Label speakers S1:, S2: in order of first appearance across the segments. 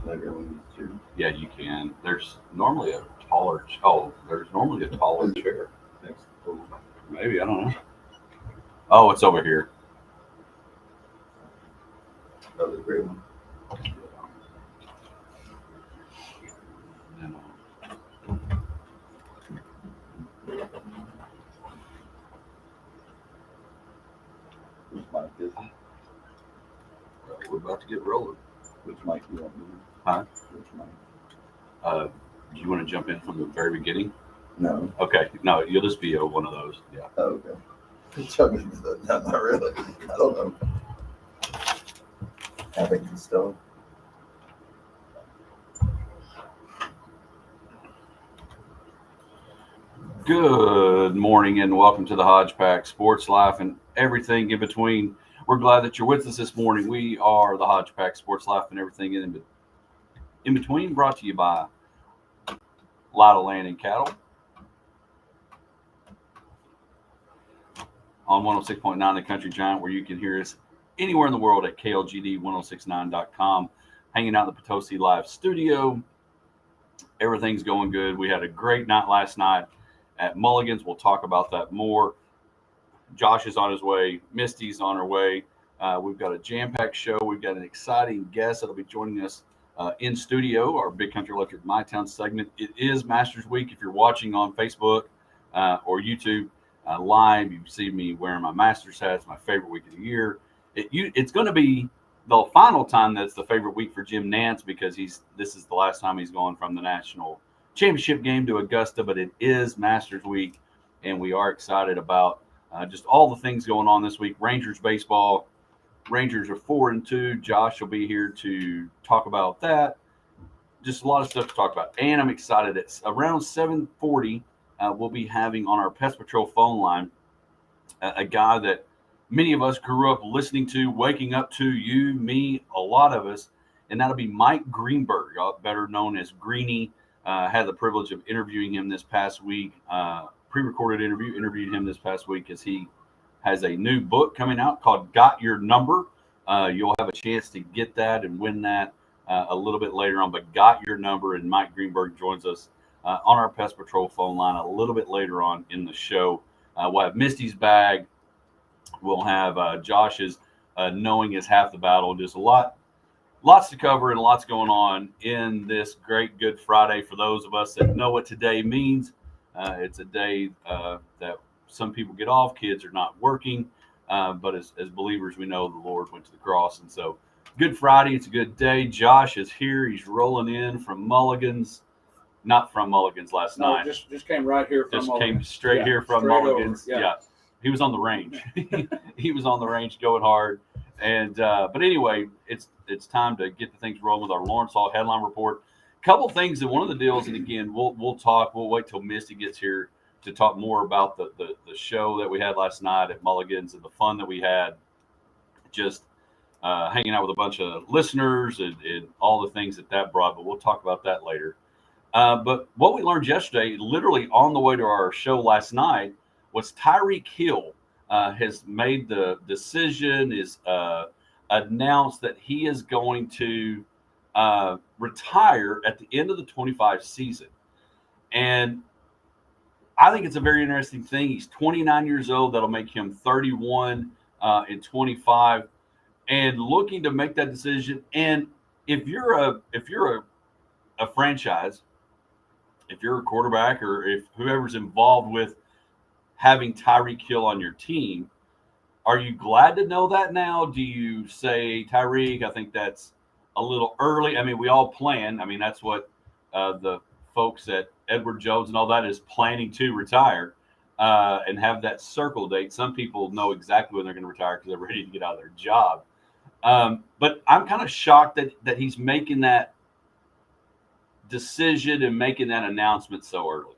S1: Maybe I need to.
S2: Yeah, you can. There's normally a taller chair.
S1: Thanks. Oh,
S2: Maybe, I don't know. Oh, it's over here.
S1: that was a great one.
S2: And,
S1: Which mic is it?
S2: we're about to get rolling.
S1: Which mic do you want me to?
S2: Huh?
S1: Which mic?
S2: Do you want to jump in from the very beginning?
S1: No.
S2: Okay. No, you'll just be one of those. Yeah.
S1: Oh, okay. Chugging the no, not really. I don't know. I think it's still.
S2: Good morning and welcome to the Hodge Pack Sports Life and everything in between. We're glad that you're with us this morning. We are the Hodge Pack Sports Life and everything in between, brought to you by Lot of Land and Cattle on 106.9 The Country Giant, where you can hear us anywhere in the world at klgd1069.com. Hanging out in the Potosi Live studio. Everything's going good. We had a great night last night at Mulligan's. We'll talk about that more. Josh is on his way. Misty's on her way. We've got a jam-packed show. We've got an exciting guest that'll be joining us in studio, our Big Country Electric My Town segment. It is Masters Week. If you're watching on Facebook or YouTube live, you see me wearing my Masters hat. It's my favorite week of the year. It's going to be the final time that's the favorite week for Jim Nance, because this is the last time he's going from the national championship game to Augusta, but it is Masters Week, and we are excited about just all the things going on this week. Rangers baseball. Rangers are 4-2. Josh will be here to talk about that. Just a lot of stuff to talk about. And I'm excited. It's around 7:40. We'll be having on our Pest Patrol phone line a guy that many of us grew up listening to, waking up to, you, me, a lot of us, and that'll be Mike Greenberg, better known as Greeny. Had the privilege of interviewing him this past week, pre-recorded interviewed him this past week as he has a new book coming out called Got Your Number. You'll have a chance to get that and win that a little bit later on, but Got Your Number, and Mike Greenberg joins us on our Pest Patrol phone line a little bit later on in the show. We'll have Misty's bag. We'll have Josh's Knowing is Half the Battle. Just lots to cover and lots going on in this great Good Friday. For those of us that know what today means, it's a day that some people get off. Kids are not working, but as believers, we know the Lord went to the cross. And so Good Friday, it's a good day. Josh is here. He's rolling in from Mulligan's. Not from Mulligan's last night.
S3: Just came right here from
S2: Came straight here from Mulligan's. Yeah. He was on the range. He was on the range going hard. And but anyway, it's time to get the things rolling with our Lawrence Hall headline report. Couple things, and one of the deals, and again, we'll talk. We'll wait till Misty gets here to talk more about the show that we had last night at Mulligan's and the fun that we had, just hanging out with a bunch of listeners and all the things that brought. But we'll talk about that later. But what we learned yesterday, literally on the way to our show last night, was Tyreek Hill has made the decision, is announced that he is going to retire at the end of the 25 season. And I think it's a very interesting thing. He's 29 years old. That'll make him 31 in 25, and looking to make that decision. And if you're a franchise, if you're a quarterback, or if whoever's involved with having Tyreek Hill on your team, are you glad to know that now? Do you say, Tyreek, I think that's a little early? I mean, we all plan. I mean, that's what the folks at Edward Jones and all that is planning to retire and have that circle date. Some people know exactly when they're going to retire because they're ready to get out of their job. But I'm kind of shocked that he's making that decision and making that announcement so early.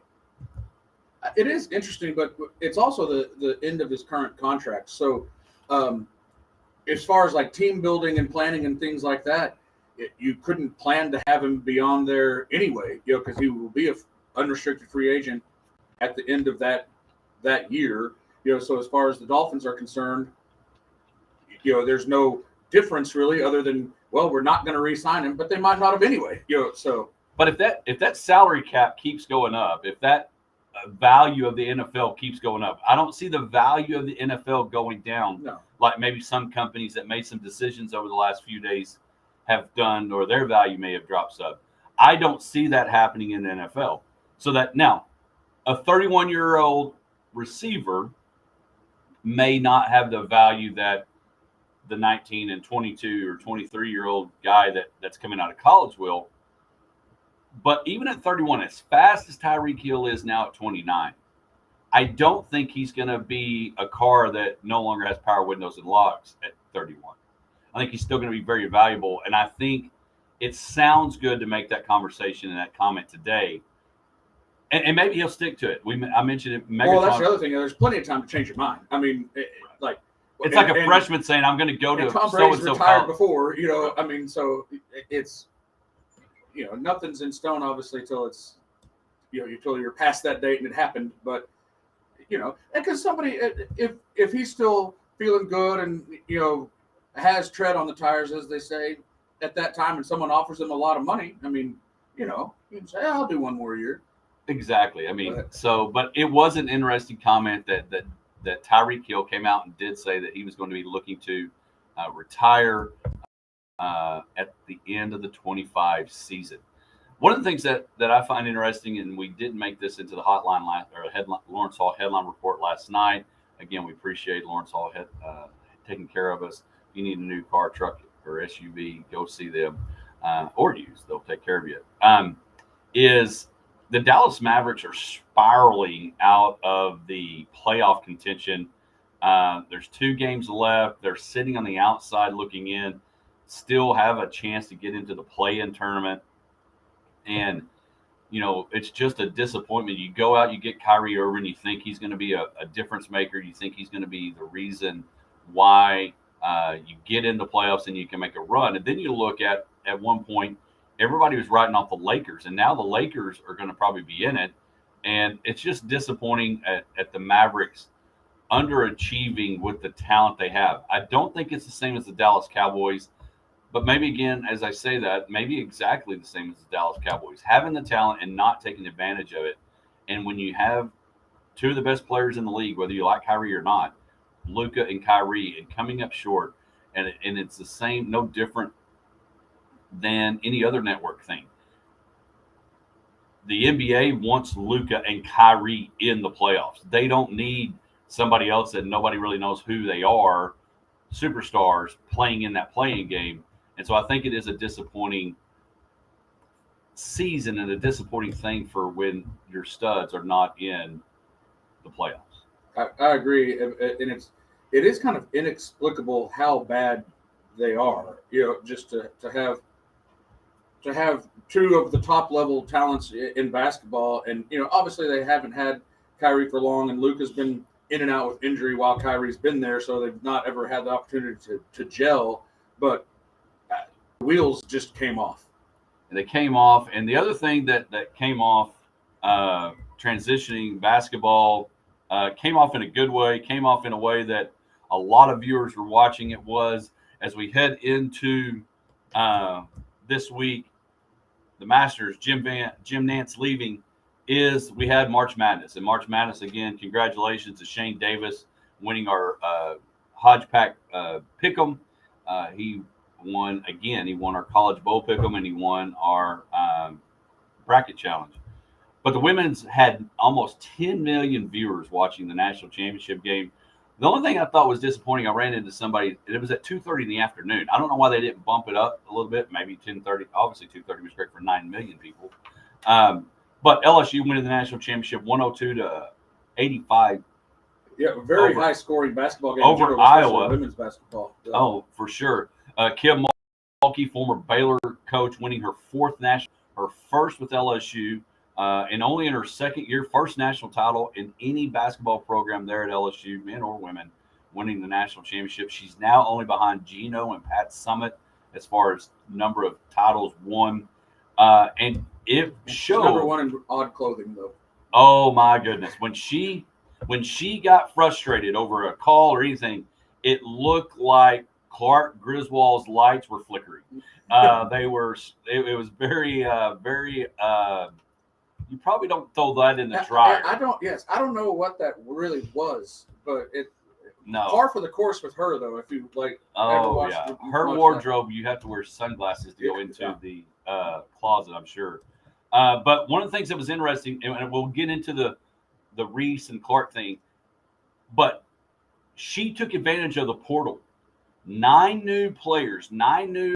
S3: It is interesting, but it's also the end of his current contract. So as far as like team building and planning and things like that, you couldn't plan to have him be on there anyway, because he will be an unrestricted free agent at the end of that year. So as far as the Dolphins are concerned, there's no difference really, other than, well, we're not going to re-sign him, but they might not have anyway. So.
S2: But if that salary cap keeps going up, if that value of the NFL keeps going up, I don't see the value of the NFL going down.
S3: No.
S2: Like maybe some companies that made some decisions over the last few days have done, or their value may have dropped some. I don't see that happening in the NFL. So that now a 31-year-old receiver may not have the value that the 19 and 22 or 23-year-old guy that's coming out of college will. But even at 31, as fast as Tyreek Hill is now at 29, I don't think he's going to be a car that no longer has power windows and locks at 31. I think he's still going to be very valuable. And I think it sounds good to make that conversation and that comment today. And maybe he'll stick to it. I mentioned it.
S3: Well, that's the other thing. There's plenty of time to change your mind. I mean,
S2: it's like a freshman saying, "I'm going to go to
S3: Tom Brady's retired before." I mean, so it's nothing's in stone, obviously, till it's until you're past that date and it happened. But and because somebody, if he's still feeling good and has tread on the tires, as they say, at that time, and someone offers him a lot of money, I mean, you can say, "I'll do one more year."
S2: Exactly. I mean, but it was an interesting comment that Tyreek Hill came out and did say that he was going to be looking to retire at the end of the 25 season. One of the things that I find interesting, and we didn't make this into the hotline Lawrence Hall headline report last night. Again, we appreciate Lawrence Hall taking care of us. If you need a new car, truck, or SUV, go see them or use. They'll take care of you. Is the Dallas Mavericks are spiraling out of the playoff contention. There's 2 games left. They're sitting on the outside looking in, still have a chance to get into the play-in tournament. And, it's just a disappointment. You go out, you get Kyrie Irving, you think he's going to be a difference maker. You think he's going to be the reason why you get into playoffs and you can make a run. And then you look at one point, everybody was writing off the Lakers, and now the Lakers are going to probably be in it. And it's just disappointing at the Mavericks underachieving with the talent they have. I don't think it's the same as the Dallas Cowboys, but maybe, again, as I say that, maybe exactly the same as the Dallas Cowboys, having the talent and not taking advantage of it. And when you have 2 of the best players in the league, whether you like Kyrie or not, Luka and Kyrie, and coming up short, and it's the same, no different than any other network thing. The NBA wants Luka and Kyrie in the playoffs. They don't need somebody else that nobody really knows who they are, superstars, playing in that playing game. And so I think it is a disappointing season and a disappointing thing for when your studs are not in the playoffs.
S3: I agree. And it is kind of inexplicable how bad they are, just to have 2 of the top level talents in basketball. And, obviously they haven't had Kyrie for long, and Luka's been in and out with injury while Kyrie's been there. So they've not ever had the opportunity to gel, but the wheels just came off.
S2: And they came off. And the other thing that came off, transitioning basketball, came off in a good way, came off in a way that a lot of viewers were watching. It was, as we head into this week, the Masters, Jim Nantz leaving, we had March Madness. And March Madness, again, congratulations to Shane Davis winning our Hodge Pack Pick'em. He won again. He won our College Bowl Pick'em, and he won our Bracket Challenge. But the women's had almost 10 million viewers watching the national championship game. The only thing I thought was disappointing, I ran into somebody, it was at 2:30 in the afternoon. I don't know why they didn't bump it up a little bit, maybe 10:30. Obviously, 2:30 was great for 9 million people. But LSU winning the national championship 102-85.
S3: Yeah, very high scoring basketball game.
S2: Over Iowa.
S3: Women's basketball. Yeah.
S2: Oh, for sure. Kim Mulkey, former Baylor coach, winning her 4th national, her first with LSU. And only in her 2nd year, first national title in any basketball program there at LSU, men or women, winning the national championship. She's now only behind Gino and Pat Summitt as far as number of titles won. And it showed.
S3: Number 1 in odd clothing, though.
S2: Oh my goodness! When she got frustrated over a call or anything, it looked like Clark Griswold's lights were flickering. They were. It was very, very. You probably don't throw that in the dryer.
S3: I don't. Yes, I don't know what that really was, but it.
S2: No.
S3: Par for the course with her though. If you like.
S2: Oh yeah. Her wardrobe, you have to wear sunglasses to go into the closet, I'm sure. But one of the things that was interesting, and we'll get into the Reese and Clark thing, but she took advantage of the portal. 9 new players, 9 new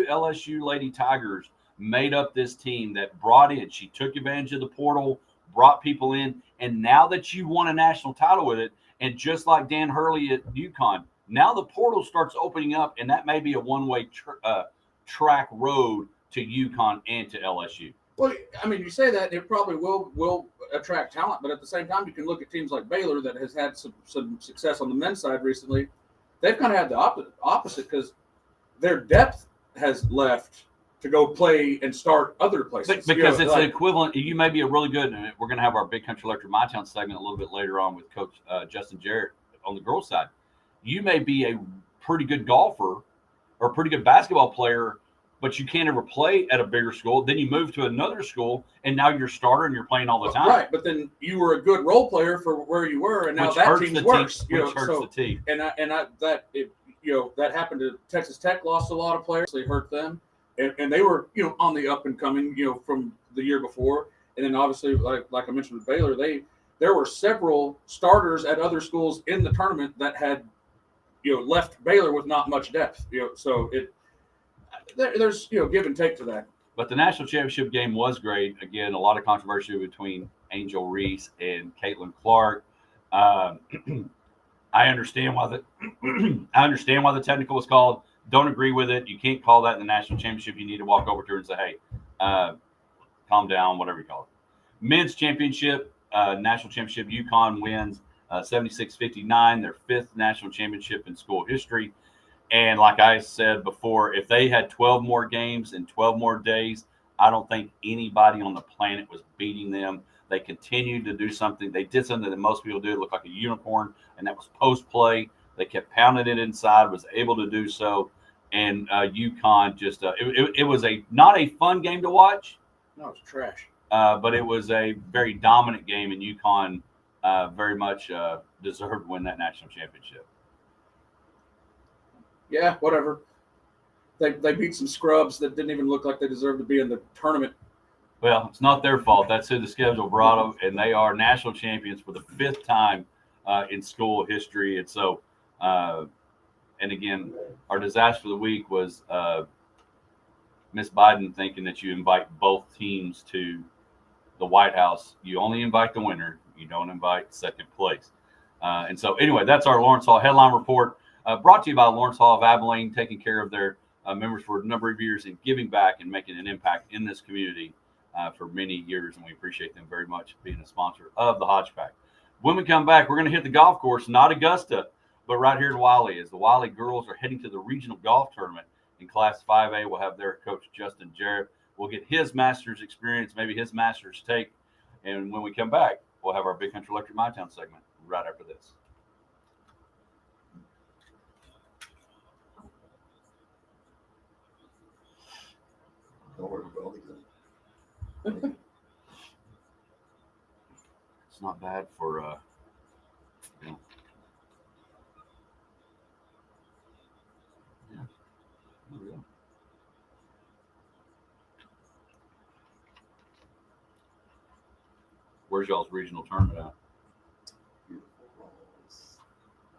S2: LSU Lady Tigers made up this team that brought in. She took advantage of the portal, brought people in, and now that you won a national title with it, and just like Dan Hurley at UConn, now the portal starts opening up, and that may be a one-way track road to UConn and to LSU.
S3: Well, I mean, you say that it probably will attract talent, but at the same time, you can look at teams like Baylor that has had some success on the men's side recently. They've kind of had the opposite because their depth has left to go play and start other places.
S2: Because it's the equivalent. You may be a really good, and we're going to have our Big Country Electric My Town segment a little bit later on with Coach Justin Jarrett on the girls' side. You may be a pretty good golfer or a pretty good basketball player, but you can't ever play at a bigger school. Then you move to another school, and now you're a starter and you're playing all the time.
S3: Right, but then you were a good role player for where you were, and now that team's worse.
S2: Which hurts the team.
S3: And that happened to Texas Tech. Lost a lot of players. They hurt them, and they were on the up and coming from the year before. And then obviously, like I mentioned with Baylor, there were several starters at other schools in the tournament that had left Baylor with not much depth. So there's give and take to that.
S2: But the national championship game was great. Again, a lot of controversy between Angel Reese and Caitlin Clark. I understand why the technical was called. Don't agree with it. You can't call that in the national championship. You need to walk over to her and say, "Hey, calm down," whatever you call it. Men's championship, national championship. UConn wins 76-59, their 5th national championship in school history. And like I said before, if they had 12 more games in 12 more days, I don't think anybody on the planet was beating them. They continued to do something. They did something that most people do. It looked like a unicorn, and that was post play. They kept pounding it inside, was able to do so. And UConn just it was not a fun game to watch.
S3: No, it's trash.
S2: But it was a very dominant game, and UConn very much deserved to win that national championship.
S3: Yeah, whatever. They beat some scrubs that didn't even look like they deserved to be in the tournament.
S2: Well, it's not their fault. That's who the schedule brought them, and they are national champions for the 5th time in school history. And so, and again, our disaster of the week was Miss Biden thinking that you invite both teams to the White House. You only invite the winner. You don't invite second place. And so, anyway, that's our Lawrence Hall headline report. Brought to you by Lawrence Hall of Abilene, taking care of their members for a number of years and giving back and making an impact in this community for many years. And we appreciate them very much being a sponsor of the Hodge Pack. When we come back, we're going to hit the golf course, not Augusta, but right here in Wiley, as the Wiley girls are heading to the regional golf tournament in Class 5A. We'll have their coach, Justin Jarrett. We'll get his master's experience, maybe his master's take. And when we come back, we'll have our Big Country Electric My Town segment right after this.
S1: Don't worry about it.
S2: It's not bad for yeah. There we go. Where's y'all's regional tournament at?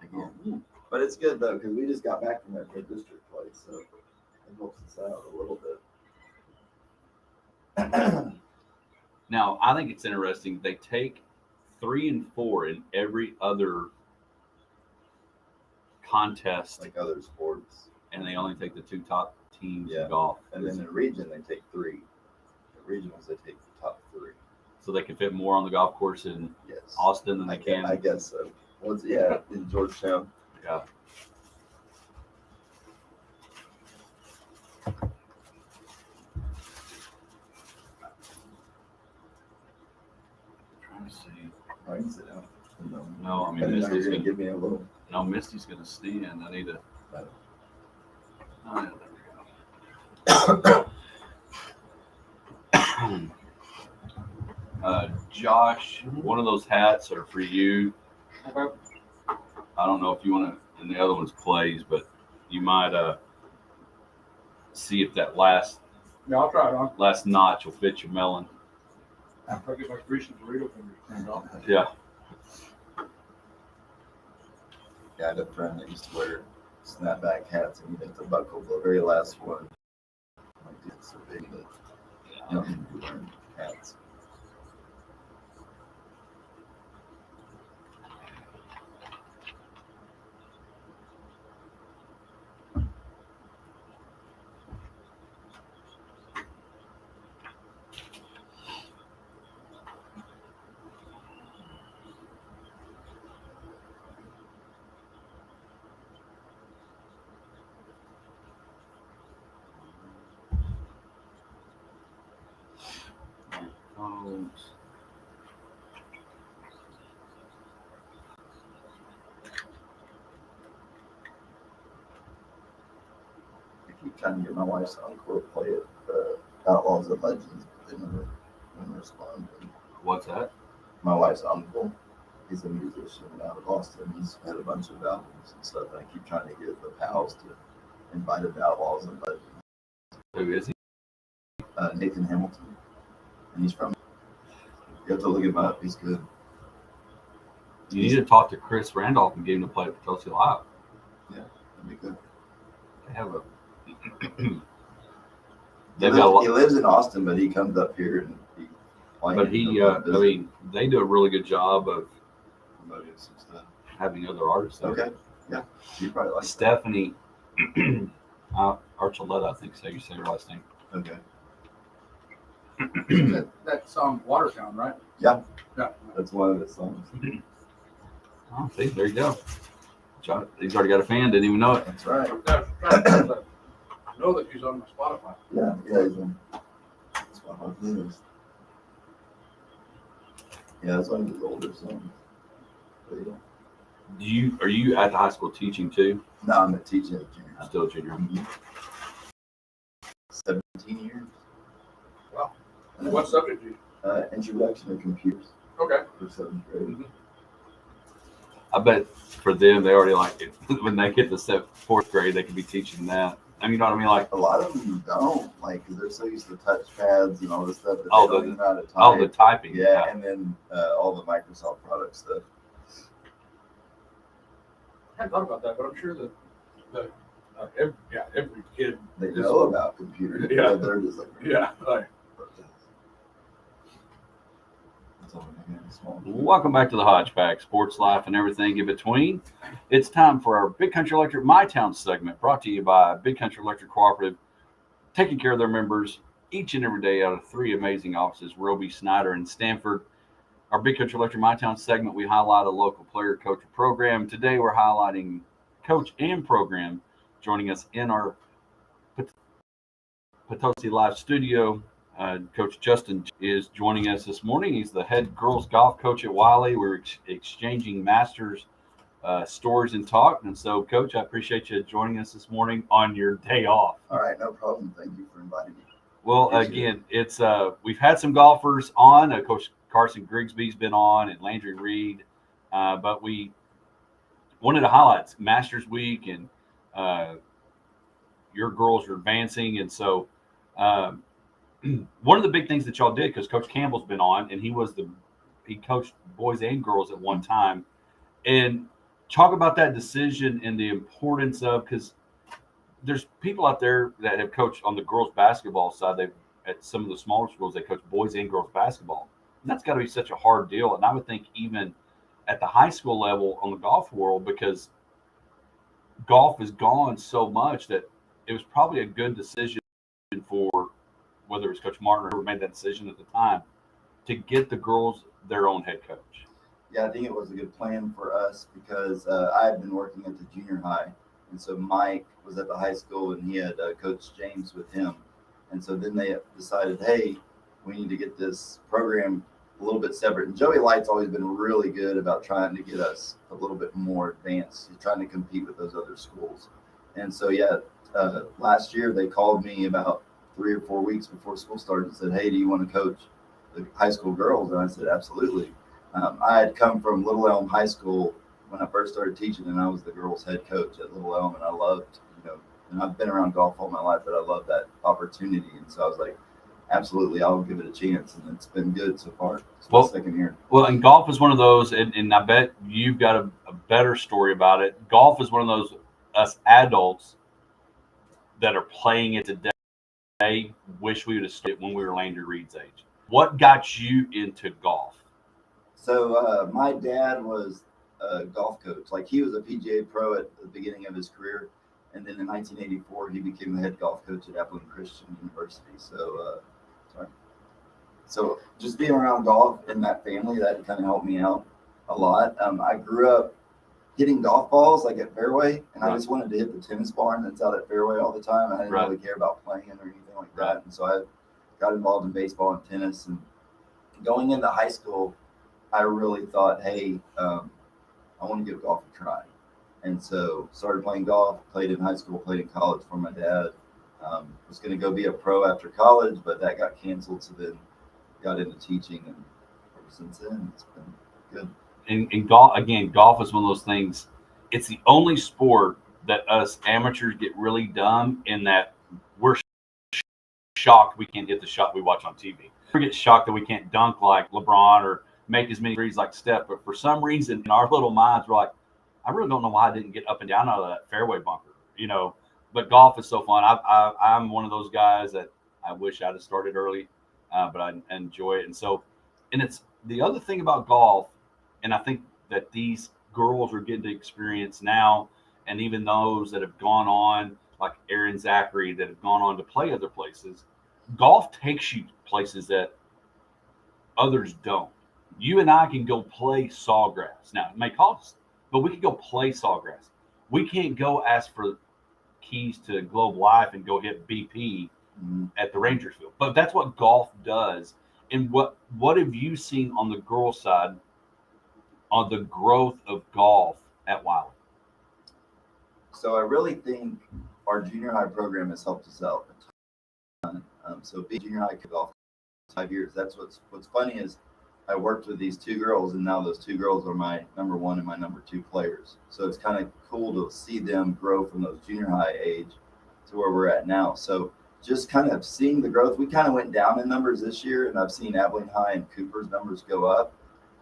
S1: Again. But it's good though because we just got back from that mid-district play, so it helps us out a little bit.
S2: Now, I think it's interesting. They take 3 and 4 in every other contest,
S1: like other sports,
S2: and they only take the 2 top teams in golf.
S1: And then in the region, they take 3. The regionals, they take the top 3.
S2: So they can fit more on the golf course in Austin than they can.
S1: I guess so. Well, in Georgetown.
S2: Yeah. Trying to see.
S1: I can sit down.
S2: No, I mean
S1: Misty's
S2: Misty's
S1: gonna give me a little.
S2: No, Misty's gonna stand. I need to. Josh, one of those hats are for you.
S3: Okay.
S2: I don't know if you want to, and the other one's Clay's, but you might see if that last
S3: I'll try it on.
S2: notch will fit your melon.
S3: I'll get my greasy burrito fingers turned off.
S2: Yeah.
S1: Yeah, I had a friend that used to wear snapback hats, and he'd have to buckle the very last one. Like, dude, it's so big that you don't need to be wearing hats. I keep trying to get my wife's uncle to play it, Outlaws and Legends, but they never respond.
S2: What's that?
S1: My wife's uncle, he's a musician out of Austin. He's had a bunch of albums and stuff, and I keep trying to get the pals to invite him to Outlaws and Legends.
S2: Who is he?
S1: Nathan Hamilton, and he's from. You have to look him up. He's good.
S2: You need to talk to Chris Randolph and get him to play at Potosi Live.
S1: Yeah, that'd be good.
S2: They have a.
S1: He
S2: They've got a lot.
S1: he lives in Austin, but he comes up here and
S2: But I mean, they do a really good job of
S1: promoting some stuff.
S2: having other artists. There.
S1: Okay, yeah, you probably like
S2: Stephanie Archuleta, I think so you say her last name.
S1: that. Okay,
S3: that song Watertown, right?
S1: yeah,
S3: Yeah.
S1: that's one of his songs.
S2: Oh, see, there you go. John, he's already got a fan. Didn't even know it.
S1: That's right.
S3: I know that he's on my Spotify.
S1: Yeah, he's in. That's one of his. Yeah, that's one of his older songs. But, yeah.
S2: Are you at the high school teaching too?
S1: No, I'm a teacher at junior high.
S2: Still a junior.
S1: 17 years.
S3: Wow. And what subject do you?
S1: Introduction to computers
S3: Okay.
S1: for 7th grade.
S2: I bet for them, they already like it. When they get to 4th grade, they can be teaching that. I mean, you know what I mean? Like,
S1: A lot of them don't, like, because they're so used to touch pads and all this stuff that they
S2: Oh,
S1: don't
S2: the-
S1: even know how to type.
S2: oh, the typing.
S1: Yeah, and then all the Microsoft product stuff.
S3: I hadn't thought about that, but I'm sure that every kid.
S1: They
S3: is-
S1: know about computers.
S3: Yeah.
S1: But they're just like,
S3: Yeah. Like,
S1: That's all they have, small.
S2: Welcome back to the Hodge Pack, sports, life, and everything in between. It's time for our Big Country Electric My Town segment, brought to you by Big Country Electric Cooperative, taking care of their members each and every day out of 3 amazing offices, Roby, Snyder, and Stanford. Our Big Country Electric My Town segment, we highlight a local player, coach, or program. Today, we're highlighting coach and program. Joining us in our Potosi Live studio, Coach Justin is joining us this morning. He's the head girls golf coach at Wiley. We're exchanging masters stories and talk. And so, Coach, I appreciate you joining us this morning on your day off.
S1: All right, no problem. Thank you for inviting me.
S2: Well,
S1: Appreciate
S2: again, it's we've had some golfers on. Coach Carson Grigsby's been on, and Landry Reed, but we wanted to highlight Masters Week, and your girls are advancing, and so one of the big things that y'all did, because Coach Campbell's been on, and he coached boys and girls at one time, and talk about that decision and the importance of, because there's people out there that have coached on the girls basketball side. They've at some of the smaller schools, they coach boys and girls basketball. And that's got to be such a hard deal. And I would think even at the high school level on the golf world, because golf has gone so much, that it was probably a good decision for whether it was Coach Martin or whoever made that decision at the time to get the girls their own head coach.
S1: Yeah, I think it was a good plan for us because I had been working at the junior high. And so Mike was at the high school and he had Coach James with him. And so then they decided, hey, we need to get this program a little bit separate. And Joey Light's always been really good about trying to get us a little bit more advanced, trying to compete with those other schools. And so, last year they called me about 3 or 4 weeks before school started and said, hey, do you want to coach the high school girls? And I said, absolutely. I had come from Little Elm High School when I first started teaching, and I was the girls' head coach at Little Elm, and I loved, and I've been around golf all my life, but I love that opportunity. And so I was like, absolutely, I'll give it a chance, and it's been good so far. It's my second year.
S2: Well, and golf is one of those, and I bet you've got a better story about it. Golf is one of those us adults that are playing it today wish we would have started when we were Landry Reed's age. What got you into golf?
S1: So my dad was a golf coach. Like, he was a PGA pro at the beginning of his career. And then in 1984, he became the head golf coach at Appleton Christian University. So just being around golf in that family, that kind of helped me out a lot. I grew up hitting golf balls like at fairway, and I just wanted to hit the tennis barn that's out at fairway all the time. I didn't really care about playing or anything like that. And so I got involved in baseball and tennis. And going into high school, I really thought, hey, I want to give golf a try. And so started playing golf, played in high school, played in college for my dad. Was going to go be a pro after college, but that got canceled. So then got into teaching, and ever since then, it's been good.
S2: And golf is one of those things. It's the only sport that us amateurs get really dumb in that we're shocked we can't hit the shot we watch on TV. We get shocked that we can't dunk like LeBron or make as many threes like Steph. But for some reason, in our little minds, we're like, I really don't know why I didn't get up and down out of that fairway bunker, But golf is so fun. I'm one of those guys that I wish I'd have started early, but I enjoy it. And it's the other thing about golf, and I think that these girls are getting to experience now, and even those that have gone on, like Aaron Zachary, that have gone on to play other places, golf takes you places that others don't. You and I can go play Sawgrass. Now, it may cost, but we can go play Sawgrass. We can't go ask for keys to Globe Life and go hit BP at the Rangers field. But that's what golf does. And what have you seen on the girls' side on the growth of golf at Wiley?
S1: So I really think our junior high program has helped us out a ton. So being junior high golf 5 years. That's what's funny is I worked with these two girls, and now those two girls are my number one and my number two players. So it's kind of cool to see them grow from those junior high age to where we're at now. So just kind of seeing the growth. We kind of went down in numbers this year, and I've seen Abilene High and Cooper's numbers go up,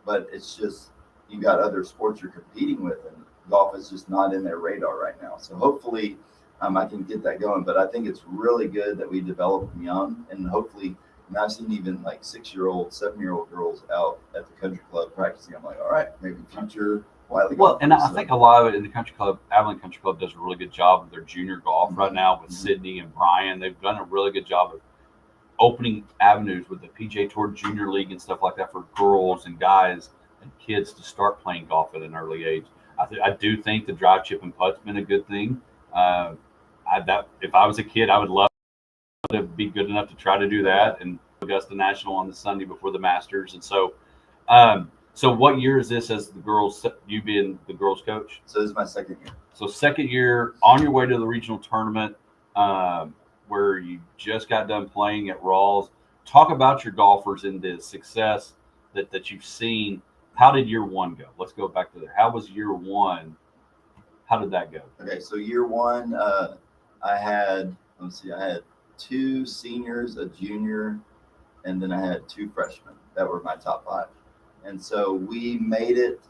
S1: but it's just you got other sports you're competing with, and golf is just not in their radar right now. So hopefully I can get that going. But I think it's really good that we develop them young, and hopefully. And I've seen even like 6-year-old, 7-year-old girls out at the country club practicing. I'm like, all right, maybe future Wiley.
S2: Well, and I think a lot of it in the country club, Abilene Country Club does a really good job of their junior golf right now with Sydney and Brian. They've done a really good job of opening avenues with the PGA Tour Junior League and stuff like that for girls and guys and kids to start playing golf at an early age. I do think the drive, chip, and putt's been a good thing. If I was a kid, I would love to be good enough to try to do that, and Augusta National on the Sunday before the Masters. And so what year is this as the girls, you being the girls coach?
S1: So this is my second year. So
S2: second year, on your way to the regional tournament, where you just got done playing at Rawls. Talk about your golfers and the success that you've seen. How did year one go? Let's go back to there. How was year one? How did that go?
S1: Okay, so year one, I had 2 seniors, a junior, and then I had 2 freshmen. That were my top 5. And so we made it.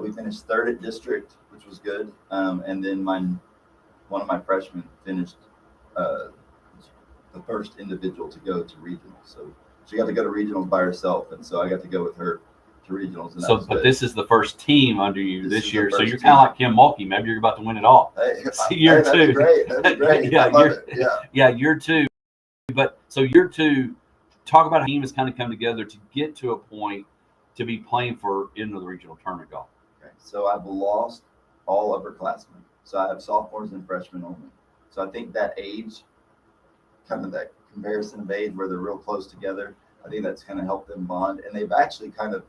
S1: We finished 3rd at district, which was good. And then one of my freshmen finished the first individual to go to regionals. So she got to go to regionals by herself, and so I got to go with her to regionals. And
S2: but this is the first team under you this year, so you're kind of like Kim Mulkey. Maybe you're about to win it all.
S1: Hey,
S2: year 2.
S1: That'd be great. That'd be great.
S2: Yeah, year 2. But so year 2, talk about how the team has kind of come together to get to a point to be playing into the regional tournament golf.
S1: Okay, so I've lost all upperclassmen. So I have sophomores and freshmen only. So I think that age, kind of that comparison of age where they're real close together, I think that's kind of helped them bond. And they've actually kind of,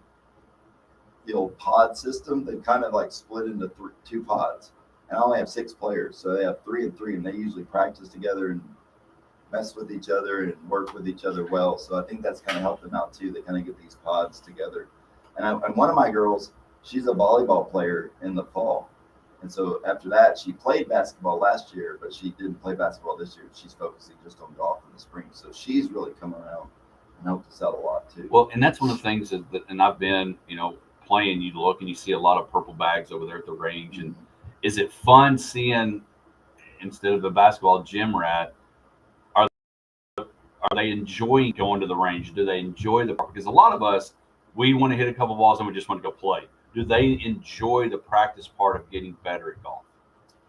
S1: the old pod system, they've kind of like split into 2 pods. And I only have 6 players. So they have 3 and 3, and they usually practice together and mess with each other and work with each other well. So I think that's kind of helped them out too. They kind of get these pods together. And one of my girls, she's a volleyball player in the fall. And so after that, she played basketball last year, but she didn't play basketball this year. She's focusing just on golf in the spring. So she's really come around and helped us out a lot too.
S2: Well, and that's one of the things that, and I've been, playing, you look and you see a lot of purple bags over there at the range. And is it fun seeing, instead of the basketball gym rat, are they enjoying going to the range? Do they enjoy because a lot of us, we want to hit a couple balls and we just want to go play. Do they enjoy the practice part of getting better at golf?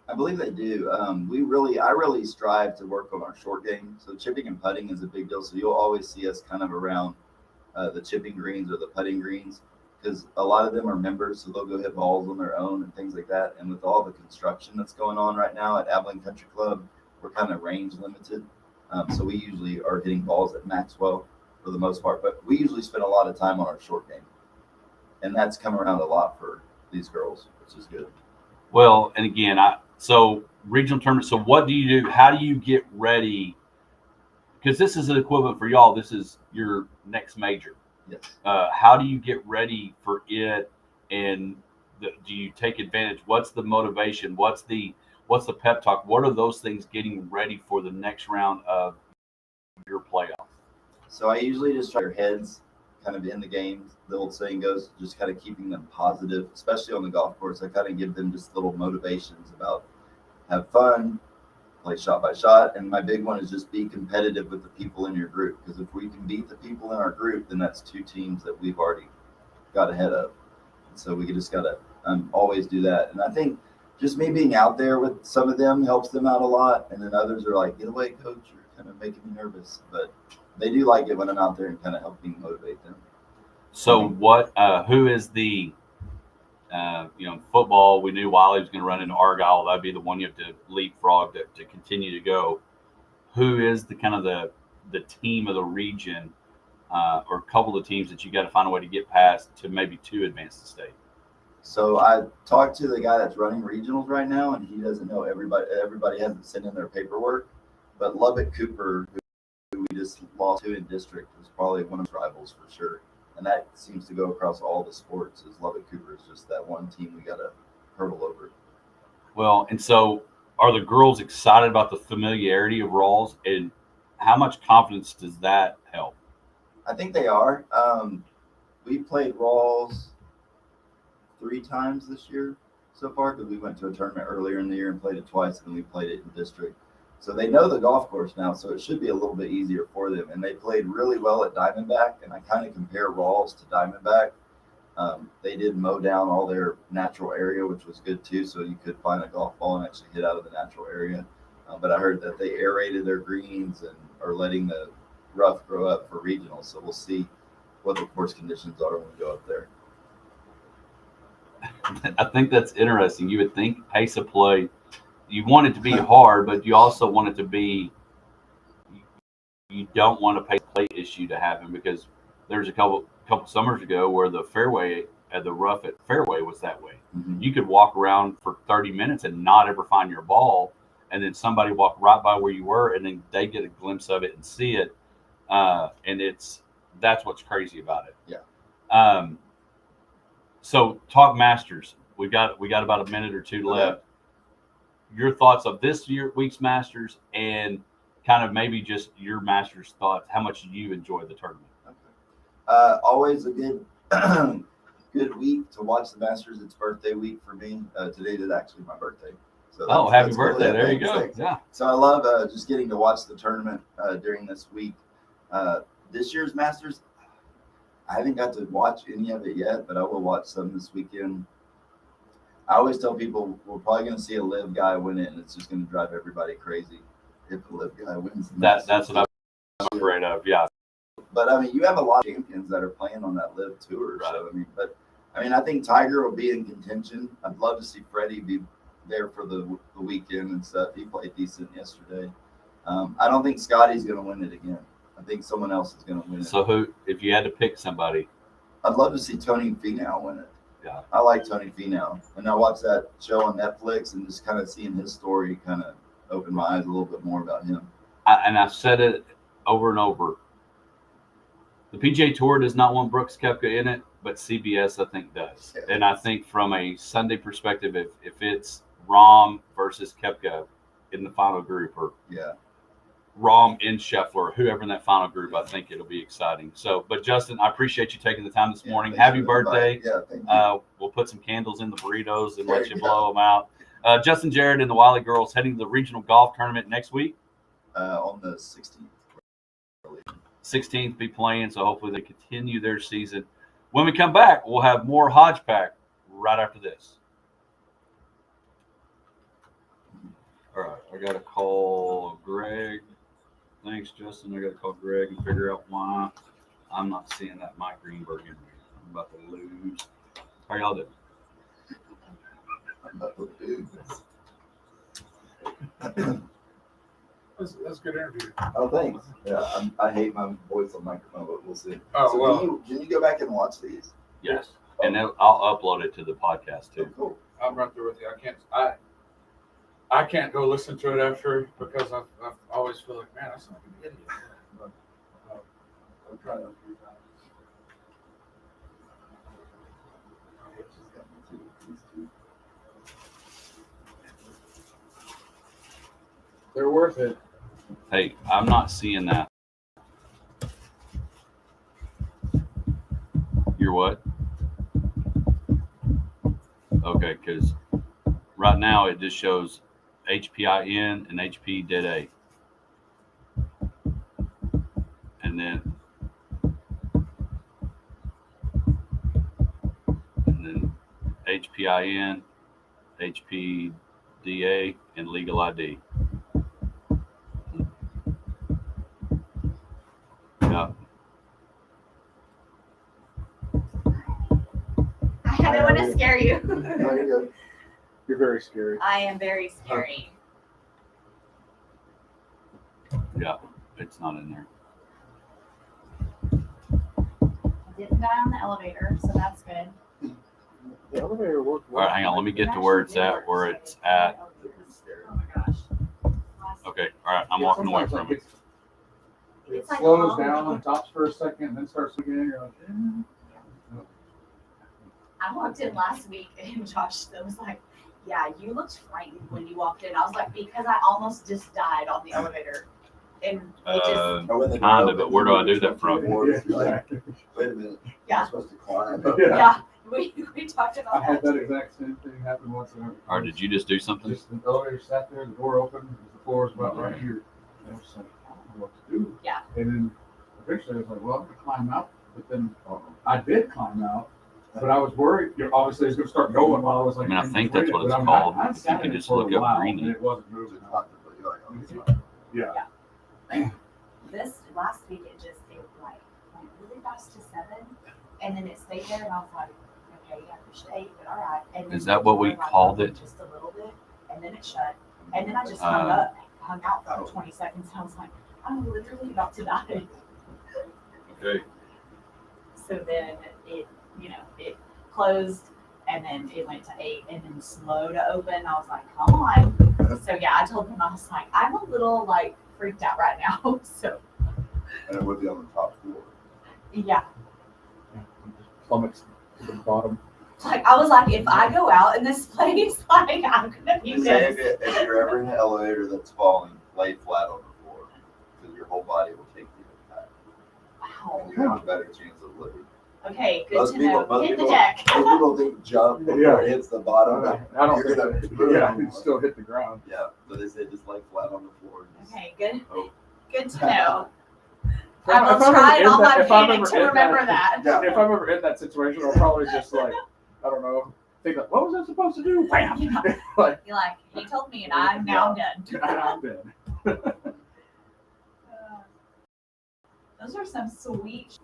S1: I believe they do. I really strive to work on our short game. So chipping and putting is a big deal. So you'll always see us kind of around the chipping greens or the putting greens, because a lot of them are members, so they'll go hit balls on their own and things like that. And with all the construction that's going on right now at Abilene Country Club, we're kind of range limited. So we usually are hitting balls at Maxwell for the most part, but we usually spend a lot of time on our short game. And that's come around a lot for these girls, which is good.
S2: Well, and again, so regional tournament. So what do you do? How do you get ready? Because this is an equivalent for y'all. This is your next major.
S1: Yes.
S2: How do you get ready for it? And do you take advantage? What's the motivation? What's the pep talk? What are those things getting ready for the next round of your playoff?
S1: So I usually just try their heads kind of in the game. The old saying goes, just kind of keeping them positive, especially on the golf course. I kind of give them just little motivations about have fun, play shot by shot. And my big one is just be competitive with the people in your group. Because if we can beat the people in our group, then that's two teams that we've already got ahead of. And so we just got to always do that. And I think just me being out there with some of them helps them out a lot. And then others are like, get away, coach. You're kind of making me nervous. But they do like it when I'm out there and kind of helping motivate them.
S2: So who is the, football, we knew Wiley was going to run into Argyle. That'd be the one you have to leapfrog to continue to go. Who is the kind of the team of the region or a couple of teams that you got to find a way to get past to advance the state?
S1: So I talked to the guy that's running regionals right now, and he doesn't know everybody. Everybody hasn't sent in their paperwork. But Lubbock Cooper, who we just lost to in district, was probably one of his rivals for sure. And that seems to go across all the sports. Is Lubbock Cooper is just that one team we got to hurdle over.
S2: Well, and so are the girls excited about the familiarity of Rawls, and how much confidence does that help?
S1: I think they are. We played Rawls 3 times this year so far, because we went to a tournament earlier in the year and played it twice, and then we played it in district. So they know the golf course now, so it should be a little bit easier for them. And they played really well at Diamondback, and I kind of compare Rawls to Diamondback. They did mow down all their natural area, which was good too, so you could find a golf ball and actually hit out of the natural area. But I heard that they aerated their greens and are letting the rough grow up for regionals, so we'll see what the course conditions are when we go up there.
S2: I think that's interesting. You would think pace of play, you want it to be hard, but you also want it to be, you don't want a pace of play issue to happen, because there's a couple summers ago where the fairway at the rough at fairway was that way.
S1: Mm-hmm.
S2: You could walk around for 30 minutes and not ever find your ball, and then somebody walk right by where you were, and then they get a glimpse of it and see it, and that's what's crazy about it.
S1: Yeah.
S2: So talk Masters. We got about a minute or two left. Your thoughts of this week's Masters, and kind of maybe just your Masters thoughts. How much do you enjoy the tournament?
S1: Okay. Always a good good week to watch the Masters. It's birthday week for me. Today is actually my birthday. So
S2: happy birthday. Cool. There you go.
S1: Thanks.
S2: Yeah.
S1: So I love just getting to watch the tournament during this week. This year's Masters, I haven't got to watch any of it yet, but I will watch some this weekend. I always tell people we're probably going to see a live guy win it, and it's just going to drive everybody crazy if the live guy wins.
S2: That's what I'm afraid of. Yeah.
S1: But I mean, you have a lot of champions that are playing on that live tour.
S2: Right.
S1: So I think Tiger will be in contention. I'd love to see Freddie be there for the weekend and stuff. He played decent yesterday. I don't think Scotty's going to win it again. I think someone else is going to win it.
S2: So who, if you had to pick somebody?
S1: I'd love to see Tony Finau win it.
S2: Yeah.
S1: I like Tony Finau. And I watched that show on Netflix, and just kind of seeing his story kind of opened my eyes a little bit more about him.
S2: and I've said it over and over. The PGA Tour does not want Brooks Koepka in it, but CBS I think does.
S1: Yeah.
S2: And I think from a Sunday perspective, if it's Rahm versus Koepka in the final group, or
S1: Yeah.
S2: Rahm in Scheffler, whoever in that final group, I think it'll be exciting. So, but Justin, I appreciate you taking the time this morning.
S1: Thanks
S2: Happy
S1: for the
S2: birthday.
S1: invite. Yeah, thank you.
S2: We'll put some candles in the burritos and
S1: There
S2: let
S1: you
S2: you
S1: go.
S2: blow them out. Justin Jarrett and the Wiley girls heading to the regional golf tournament next week.
S1: On the 16th.
S2: 16th be playing, so hopefully they continue their season. When we come back, we'll have more Hodge Pack right after this. All right, I got to call Greg. Thanks, Justin. I got to call Greg and figure out why I'm not seeing that Mike Greenberg in here. I'm about to lose. How y'all doing?
S1: I'm about to do
S3: That's a good interview.
S1: Oh, thanks. Yeah, I hate my voice on microphone, but we'll see.
S3: Oh,
S1: So
S3: well.
S1: can you go back and watch these?
S2: Yes. And then I'll upload it to the podcast
S1: Oh,
S2: too.
S1: cool.
S3: I'm right there with you. I can't go listen to it after because I always feel like, man, I sound like an idiot. But I'll try that a few times. They're worth it.
S2: Hey, I'm not seeing that. You're what? Okay, because right now it just shows HPIN and HP dead A. And then HPIN, HPDA, and legal ID. Yeah.
S4: I don't want to scare you.
S1: No, you're good.
S3: You're very scary.
S4: I am very scary.
S2: Yeah, it's not in there.
S4: I didn't die on the elevator, so that's good.
S3: The elevator worked
S2: All right, hang on. Let me get to where it's at. Where it's at.
S4: Oh my gosh.
S2: Okay. All right. I'm walking away from it.
S3: It
S4: It's like
S3: slows
S4: long.
S3: down and stops for a second, and then starts again. You're like,
S4: I walked in last week and Josh was like, yeah, you looked frightened when you walked in. I was like, because I almost just died on the elevator. And it just,
S1: Oh, when the door
S2: Kinda,
S1: opens,
S2: but where do I do
S1: you
S2: that from?
S1: You're like,
S3: yeah.
S1: wait a minute.
S4: Yeah.
S1: I'm supposed to climb.
S4: yeah, we talked
S3: I
S4: about
S3: had
S4: that.
S3: that exact same thing happen once.
S2: Or did you just do something?
S3: Just the elevator sat there, the door opened, the floor is about right here. And I was like, I don't know what to do.
S4: Yeah.
S3: And then eventually I was like, well, I'm gonna climb out. But then I did climb out. But I was worried. Obviously, it's gonna start going while I was like.
S2: I mean, I think that's what it's
S3: But
S2: called.
S3: I
S2: If you
S3: sat
S2: could
S3: in it
S2: just
S3: for
S2: look
S3: a
S2: up
S3: while,
S2: green.
S3: and it wasn't moving.
S1: It's hot, but you're like, oh, it's fine.
S3: Yeah.
S4: This last week, it like went really fast to 7, and then it stayed there, and I was like, okay, I pushed 8, but all right. And then
S2: Is that what we
S4: it like
S2: called it?
S4: Just a little bit, and then it shut, and then I just hung out for like 20 seconds. And I was like, I'm literally about to die.
S2: Okay.
S4: So then it closed, and then it went to 8, and then slow to open. I was like, come on. So yeah, I told him, I was like, I'm a little like freaked out right now. So
S1: And it would be on the top floor.
S4: yeah.
S3: Plummets to the bottom.
S4: Like I was like, if I go out in this place, like I'm gonna be
S1: Just say
S4: pissed.
S1: if you're ever in an elevator that's falling, lay flat on the floor because your whole body will take the impact.
S4: Wow.
S1: And you have a better chance of living.
S4: Okay, good
S1: Most
S4: to
S1: people,
S4: know.
S1: most
S4: Hit the
S1: people,
S4: deck.
S1: most people think jump before
S3: Yeah.
S1: it hits the bottom.
S3: I don't
S1: You're
S3: think
S1: gonna-
S3: yeah, you still hit the ground.
S1: Yeah, so they say just lay flat on the floor. Just,
S4: Okay, good.
S1: Oh.
S4: Good to know.
S3: If
S4: I will
S3: I'm ever
S4: try
S3: in
S4: all my
S3: if I'm
S4: panic
S3: ever
S4: to
S3: in
S4: remember that.
S1: Yeah.
S3: If I'm ever in that situation, I'll probably just like, I don't know, think like, what was I supposed to do? Wham!
S4: Yeah.
S3: Like,
S4: You're like, he told me, and I'm now done.
S3: I'm dead.
S4: Those are some sweet.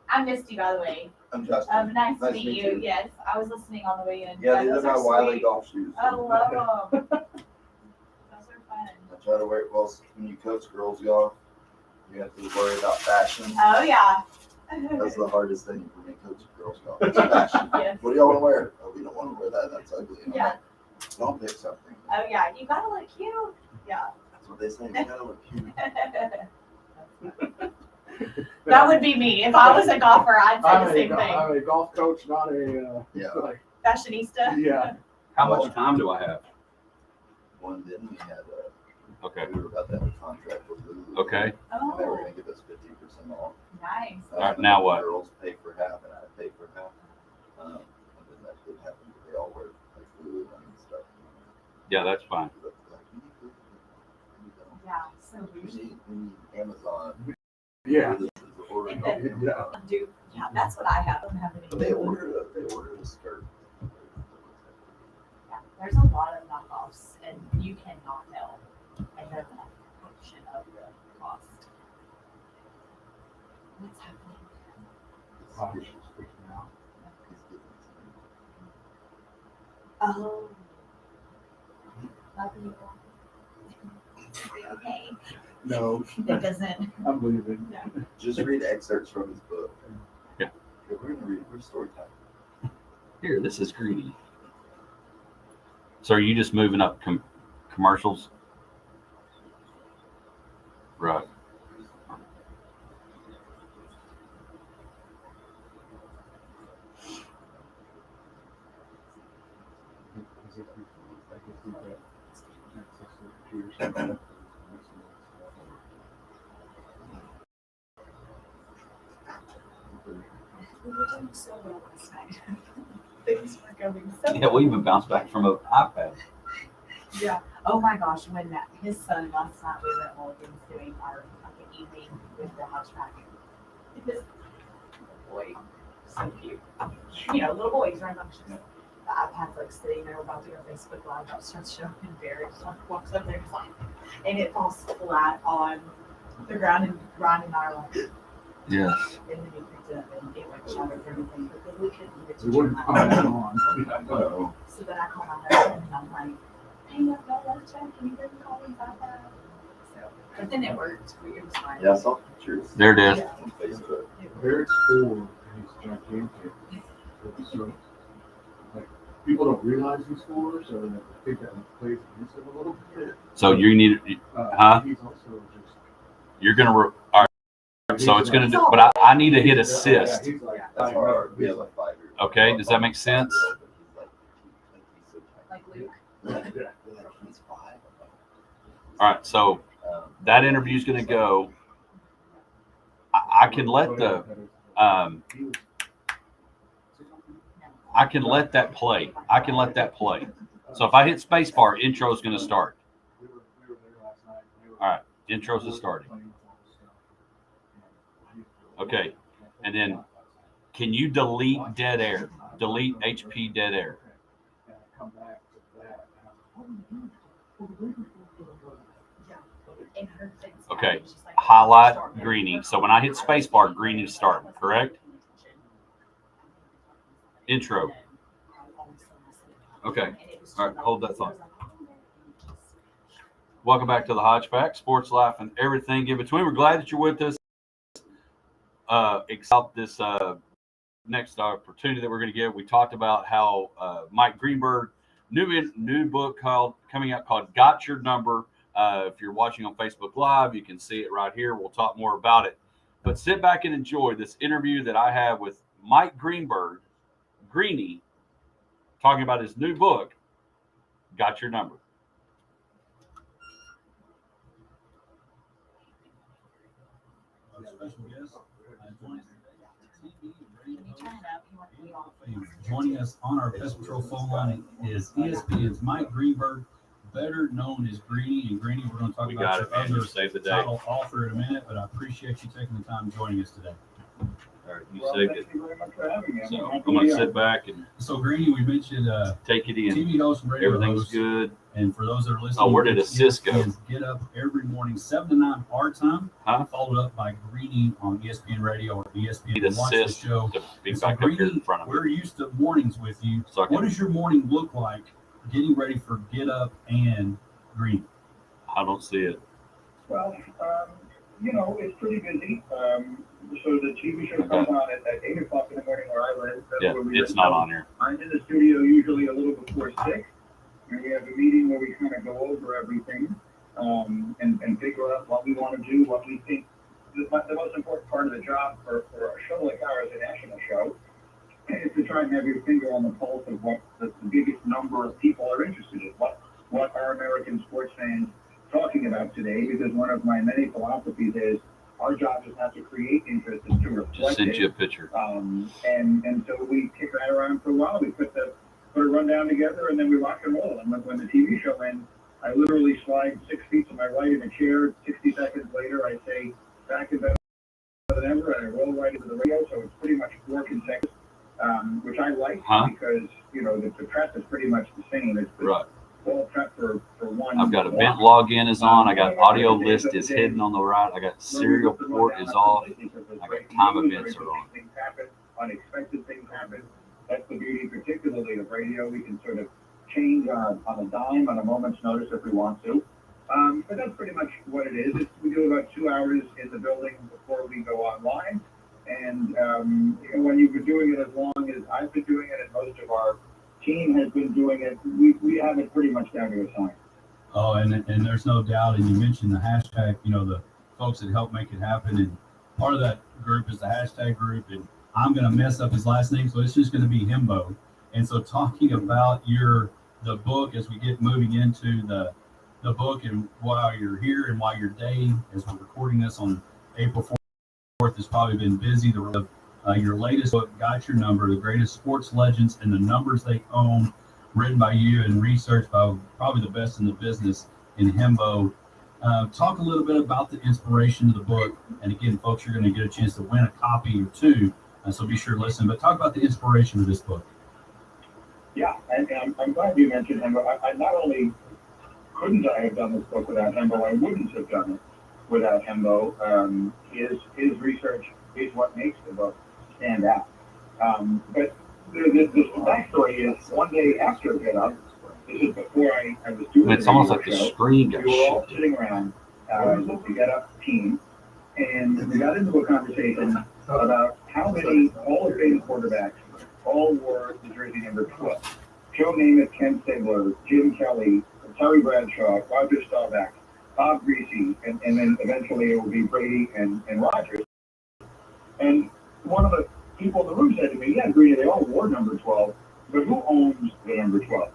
S4: I missed you, by the way.
S1: I'm Justin.
S4: Nice to
S1: Nice
S4: meet
S1: to meet
S4: you.
S1: you.
S4: Yes, I was listening on the way in.
S1: Yeah, these
S4: those
S1: are my Wiley
S4: sweet.
S1: golf shoes.
S4: I love them. Those are fun.
S1: I try to wear it well. When you coach girls golf, you have to worry about fashion.
S4: Oh yeah.
S1: That's the hardest thing for me, coaching girls golf. It's fashion.
S4: Yes.
S1: What do y'all want to wear? Oh, we don't want to wear that. That's ugly. And I'm
S4: Yeah.
S1: like, don't pick something.
S4: Oh yeah. You gotta look cute. Yeah.
S1: That's what they say. We gotta look cute.
S4: That would be me. If I was a golfer, I'd say the same thing.
S3: I'm a golf coach, not a
S4: Fashionista.
S3: yeah.
S2: How much time do I have?
S1: One then we had
S2: Okay.
S1: we were about to have a contract with Lulu.
S2: Okay.
S1: And they were
S4: Oh,
S1: gonna give us 50% off.
S4: nice.
S2: All right, now what?
S1: Girls pay for half and I pay for half. And then that did happen. They all wear like Lulu and stuff.
S2: Yeah, that's fine.
S1: But, like, we don't.
S4: Yeah, so
S1: We
S4: bougie.
S1: need Amazon.
S3: Yeah.
S1: This is the order.
S3: Yeah.
S4: Dude, yeah, that's what I have. I don't have any.
S1: But they ordered a skirt.
S4: Yeah, there's a lot of knockoffs, and you cannot tell. And they're not a function of the cost. What's happening? Oh. Love you. Okay.
S3: No,
S4: It doesn't.
S3: I'm leaving.
S1: Just read excerpts from his book.
S2: Yeah.
S1: We're gonna read. We're story time.
S2: Here, this is Greedy. So are you just moving up commercials? Right.
S4: We were doing so well last night. Things were going so
S2: Yeah, we even bounced back from an iPad.
S4: Yeah. Oh my gosh, when his son last night we were at Mulligan's doing our like an evening with the Hodge Pack. His little boy, so cute. You know, little boys, right? The iPad's like sitting there, we're about to go Facebook Live, it starts showing him Barry, just like walks up there, just like, and it falls flat on the ground, and Ryan and I are like,
S2: Yes.
S4: and then he picked it up and it like shattered everything, but then we couldn't get it to
S3: We
S4: turn
S3: wouldn't
S4: that
S3: comment
S4: on.
S3: on.
S4: So then I called my husband and I'm like, hey, no, let's check. Can you bring call me about that? So, but then it worked. It was fine.
S1: Yeah, I saw pictures
S2: There it is.
S4: Yeah.
S1: on Facebook.
S4: It worked.
S3: Barrett's 4 and he's gigantic. So, like, people don't realize he's 4, so I think that plays against him a little bit.
S2: So you need, huh?
S3: He's also just.
S2: You're gonna. All right. So it's gonna do, but I need to hit assist.
S3: Yeah, he's like,
S1: That's hard. We have a 5-year.
S2: Okay, does that make sense?
S4: Like Luke.
S3: Yeah.
S1: He's 5.
S2: All right. So that interview's gonna go. I can let the. I can let that play. I can let that play. So if I hit spacebar, intro is gonna start. All right. Intros is starting. Okay, and then can you delete dead air? Delete HP dead air. Okay, highlight Greeny. So when I hit spacebar, Greeny is starting, correct? Intro. Okay, all right, hold that thought. Welcome back to the Hodge Pack, sports, life, and everything in between. We're glad that you're with us. About this next opportunity that we're going to give. We talked about how Mike Greenberg, new book coming out called "Got Your Number." If you're watching on Facebook Live, you can see it right here. We'll talk more about it. But sit back and enjoy this interview that I have with Mike Greenberg, Greeny, talking about his new book, "Got Your Number."
S5: Special guest,
S4: Can you turn it up? You want to be on.
S5: joining us on our Pest Patrol phone line is ESPN's Mike Greenberg, better known as Greeny. And Greeny, we're going to talk
S2: We
S5: about
S2: got it,
S5: your
S2: man.
S5: other
S2: Save the day.
S5: title author in a minute, but I appreciate you taking the time joining us today.
S2: All right, you saved it.
S6: Thank you very much for having me.
S2: So I'm going to sit back and
S5: So Greeny, we mentioned
S2: take it in.
S5: TV host and radio
S2: Everything's
S5: host.
S2: good.
S5: And for those that are listening,
S2: Oh, where did assist go?
S5: ESPN's Get Up every morning, 7 to 9 our time,
S2: Huh?
S5: followed up by Greeny on ESPN Radio or ESPN.
S2: Need
S5: Watch the
S2: assist
S5: show.
S2: to be
S5: So
S2: back up here in
S5: Greeny,
S2: front of me.
S5: we're used to mornings with you.
S2: So I
S5: What
S2: can,
S5: does your morning look like getting ready for Get Up and Greeny?
S2: I don't see it.
S6: Well, it's pretty busy. So the TV show comes on at 8 o'clock in the morning where I live. That's
S2: Yeah,
S6: where we
S2: it's
S6: live.
S2: not on here.
S6: I'm in the studio usually a little before 6. And we have a meeting where we kind of go over everything. and figure out what we want to do, what we think. The most important part of the job for a show like ours, a national show, is to try and have your finger on the pulse of what the biggest number of people are interested in. What are American sports fans talking about today? Because one of my many philosophies is our job is not to create interest, it's to reflect
S2: Just sent
S6: it.
S2: you a picture.
S6: And so we kick that around for a while. We put a rundown together, and then we rock and roll. And when the TV show ends, I literally slide 6 feet to my right in a chair. 60 seconds later, I say, back and better than ever, and I roll right into the radio. So it's pretty much 4 consecutive, which I like because, the prep is pretty much the same. It's
S2: Right.
S6: all prep for one.
S2: I've got event login is on. I got audio list is hidden on the right. I got serial port is off. I got time events are on.
S6: Things happen, unexpected things happen. That's the beauty, particularly of radio. We can sort of change on a dime, on a moment's notice if we want to. But that's pretty much what it is. We do about 2 hours in the building before we go online. And when you've been doing it as long as I've been doing it, and most of our team has been doing it, we have it pretty much down to a science.
S5: Oh, and there's no doubt. And you mentioned the hashtag, the folks that help make it happen. And part of that group is the hashtag group. And I'm going to mess up his last name, so it's just going to be Himbo. And so talking about the book as we get moving into the book, and while you're here and while your day, as we're recording this on April 4th, has probably been busy. Your latest book, Got Your Number, The Greatest Sports Legends and the Numbers They Own, written by you and researched by probably the best in the business in Himbo. Talk a little bit about the inspiration of the book. And again, folks, you're going to get a chance to win a copy or two, so be sure to listen. But talk about the inspiration of this book.
S6: Yeah, and I'm glad you mentioned Himbo. I not only couldn't I have done this book without Himbo, I wouldn't have done it without Himbo. His research is what makes the book stand out. But the backstory is one day after Get Up, this is before I was doing
S2: It's almost like the
S6: show,
S2: screen got
S6: we were all
S2: shifted.
S6: sitting around the Get Up team, and we got into a conversation about how many Hall of Fame quarterbacks all wore the jersey number 12. Joe Namath, Ken Stabler, Jim Kelly, Terry Bradshaw, Roger Staubach, Bob Greasy, and then eventually it will be Brady and Rodgers. And one of the people in the room said to me, yeah, Greedy, they all wore number 12, but who owns the number 12?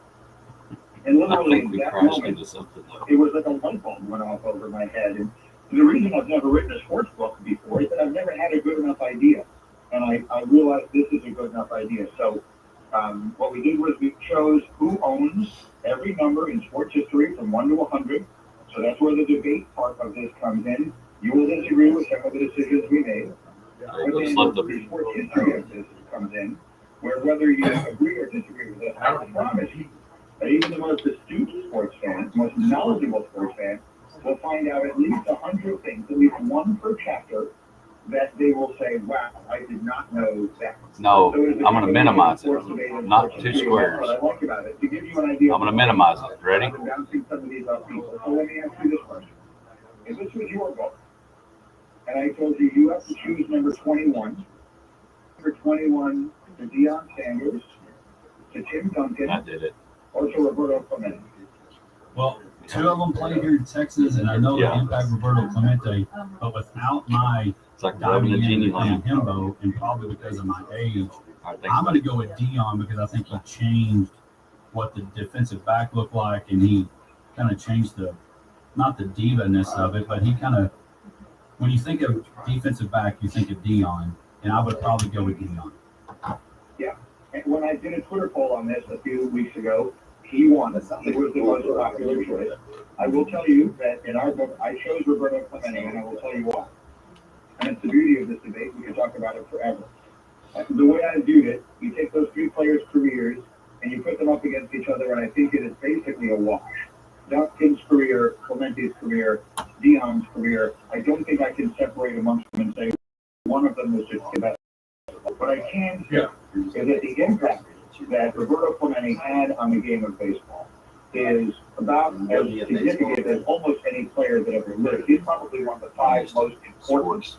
S6: And
S2: I
S6: literally
S2: think
S6: in
S2: we
S6: that
S2: crashed
S6: moment,
S2: into something though.
S6: it was like a light bulb went off over my head. And the reason I've never written a sports book before is that I've never had a good enough idea. And I realized this is a good enough idea. So what we did was we chose who owns every number in sports history from 1 to 100. So that's where the debate part of this comes in. You will disagree with some of the decisions we made. But then the sports history of this comes in, where whether you agree or disagree with it, I promise you that even the most astute sports fan, the most knowledgeable sports fan, will find out at least 100 things, at least one per chapter, that they will say, wow, I did not know that.
S2: No,
S6: So
S2: I'm going to minimize it. Not 2 squares.
S6: What I like about it, to give you an idea.
S2: I'm going to minimize it. Ready?
S6: I've been bouncing some of these off people. So let me ask you this question. If this was your book, and I told you have to choose number 21, number 21 to Deion Sanders, to Tim Duncan,
S2: I did it.
S6: or to Roberto Clemente?
S5: Well, 2 of them play here in Texas, and I know they impact Roberto Clemente, but without my
S2: It's like driving a
S5: diving
S2: genie
S5: in playing
S2: lamp.
S5: Himbo, and probably because of my age,
S2: I think
S5: I'm going to go with Dion because I think he changed what the defensive back looked like, and he kind of changed not the diva-ness of it, but he kind of, when you think of defensive back, you think of Dion, and I would probably go with Dion.
S6: Yeah. And when I did a Twitter poll on this a few weeks ago, he won. He was the most popular choice. I will tell you that in our book, I chose Roberto Clemente, and I will tell you why. And it's the beauty of this debate. We could talk about it forever. The way I viewed it, you take those 3 players' careers and you put them up against each other, and I think it is basically a wash. Duncan's career, Clemente's career, Dion's career, I don't think I can separate amongst them and say one of them was just the best. What I can say is that the impact that Roberto Clemente had on the game of baseball is about as significant as almost any player that ever lived. He's probably one of the 5 most important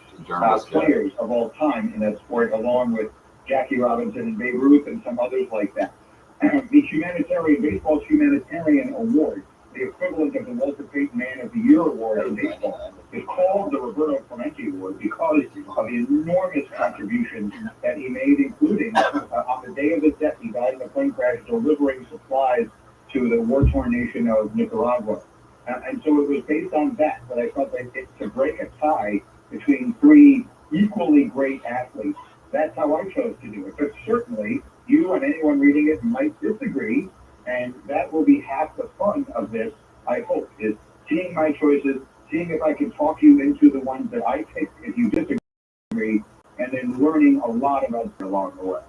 S6: players of all time in that sport, along with Jackie Robinson and Babe Ruth and some others like that. The baseball's humanitarian award the equivalent of the Walter Payton Man of the Year Award in baseball, is called the Roberto Clemente Award because of the enormous contributions that he made, including on the day of his death, he died in a plane crash delivering supplies to the war-torn nation of Nicaragua. And so it was based on that I felt that to break a tie between three equally great athletes, that's how I chose to do it. But certainly, you and anyone reading it might disagree, and that will be half the fun of this, I hope, is seeing my choices, seeing if I can talk you into the ones that I picked if you disagree, and then learning a lot about it along the way.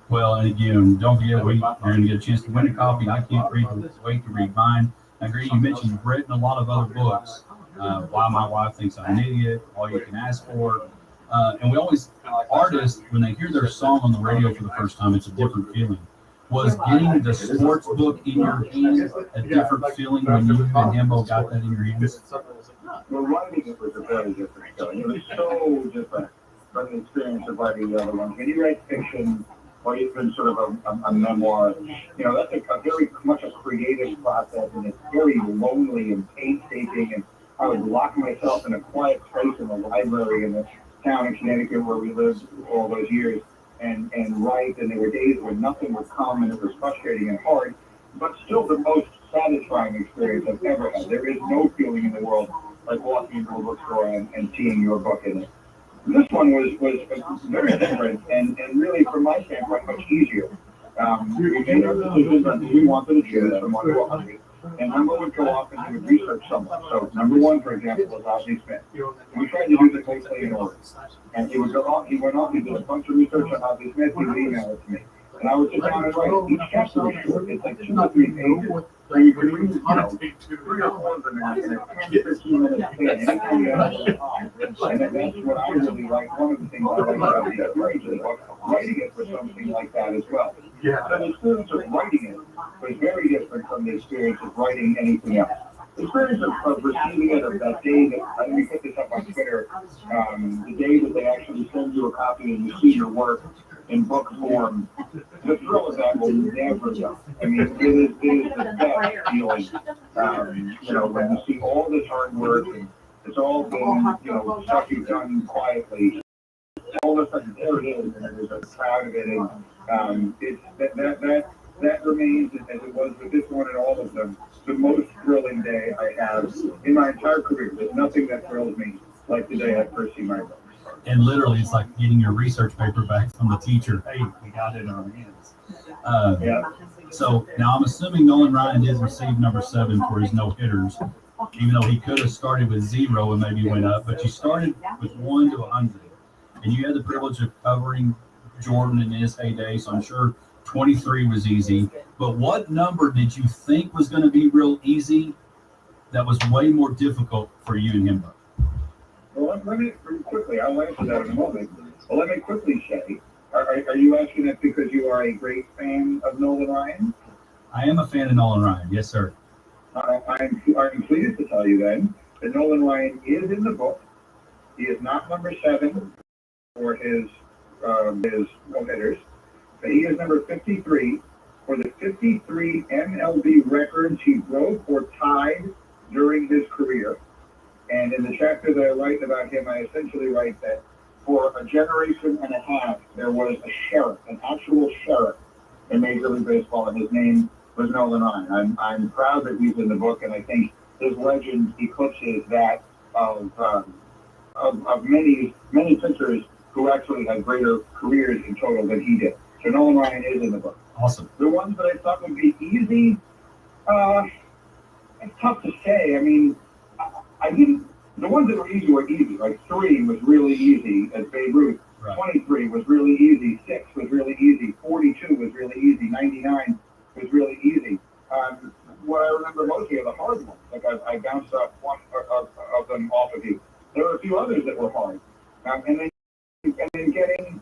S5: Well, and again, don't forget, you're going to get a chance to win a copy. I can't wait to read mine. I agree. You mentioned you've written a lot of other books. Why My Wife Thinks I'm an Idiot, All You Can Ask For. And we always, artists, when they hear their song on the radio for the first time, it's a different feeling. Was getting the sports book in your hands a different feeling when you and Himbo got that in your hands?
S6: Well, writing it was a very different feeling. It was so different from the experience of writing the other ones. When you write fiction, or even sort of a memoir, that's a very much a creative process, and it's very lonely and painstaking. And I would lock myself in a quiet place in the library in the town in Connecticut where we lived all those years and write. And there were days when nothing would come, and it was frustrating and hard, but still the most satisfying experience I've ever had. There is no feeling in the world like walking into a bookstore and seeing your book in it. This one was very different and really, from my standpoint, much easier. We made our decisions on who we wanted to choose from 1 to 100, and Himbo would go off and he would research someone. So number 1, for example, was Ozzie Smith. And we tried to do this mostly in order. And he went off, he did a bunch of research on Ozzie Smith, he would email it to me. And I would sit down and write. Each chapter was short. It's like 2 or 3 pages. So you can read, 3 or 4 of them in a 15-minute span. Anything you have time. And that's what I really like. One of the things I like about the experience is writing it for something like that as well. Yeah. So the experience of writing it was very different from the experience of writing anything else. The experience of receiving it, of that day that, let me put this up on Twitter, the day that they actually send you a copy and you see your work in book form, the thrill of that will never go. I mean, it is the best feeling, when you see all this hard work and it's all been, stuff you've done quietly. All of a sudden, there it is, and there's a crowd of it, and it's that remains, as it was with this one and all of them, the most thrilling day I have in my entire career. There's nothing that thrills me like the day I first see my book.
S5: And literally, it's like getting your research paper back from the teacher. Hey, we got it in our hands. So now I'm assuming Nolan Ryan did receive number 7 for his no-hitters, even though he could have started with 0 and maybe went up. But you started with 1 to 100, and you had the privilege of covering Jordan in his heyday. So I'm sure 23 was easy. But what number did you think was going to be real easy that was way more difficult for you and Himbo?
S6: Well, let me quickly, I'll answer that in a moment. Well, let me quickly say, are you asking that because you are a great fan of Nolan Ryan?
S5: I am a fan of Nolan Ryan, yes, sir.
S6: I'm pleased to tell you then that Nolan Ryan is in the book. He is not number 7 for his no-hitters, but he is number 53 for the 53 MLB records he broke or tied during his career. And in the chapter that I write about him, I essentially write that for a generation and a half, there was a sheriff, an actual sheriff in Major League Baseball, and his name was Nolan Ryan. I'm proud that he's in the book, and I think his legend eclipses that of many pitchers who actually had greater careers in total than he did. So Nolan Ryan is in the book.
S5: Awesome.
S6: The ones that I thought would be easy, it's tough to say. I mean, the ones that were easy, like 3 was really easy as Babe Ruth. Right. 23 was really easy. 6 was really easy. 42 was really easy. 99 was really easy. What I remember mostly are the hard ones. Like I bounced off one of them off of you. There were a few others that were hard. And then getting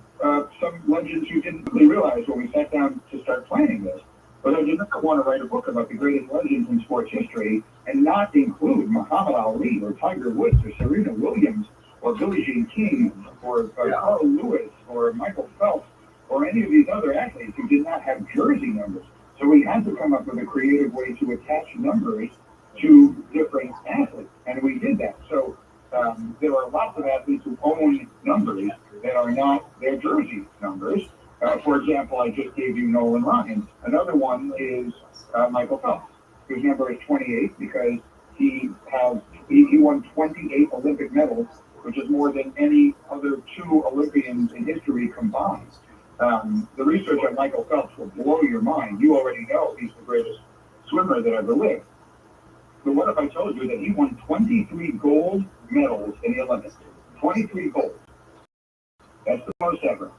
S6: some legends you didn't really realize when we sat down to start planning this. But I did not want to write a book about the greatest legends in sports history and not include Muhammad Ali or Tiger Woods or Serena Williams or Billie Jean King or Carl Lewis or Michael Phelps or any of these other athletes who did not have jersey numbers. So we had to come up with a creative way to attach numbers two different athletes, and we did that. So there are lots of athletes who own numbers that are not their jersey numbers. For example, I just gave you Nolan Ryan. Another one is Michael Phelps, whose number is 28 because he won 28 Olympic medals, which is more than any other two Olympians in history combined. The research on Michael Phelps will blow your mind. You already know he's the greatest swimmer that ever lived. But what if I told you that he won 23 gold medals in the Olympics? 23 gold. That's the most ever.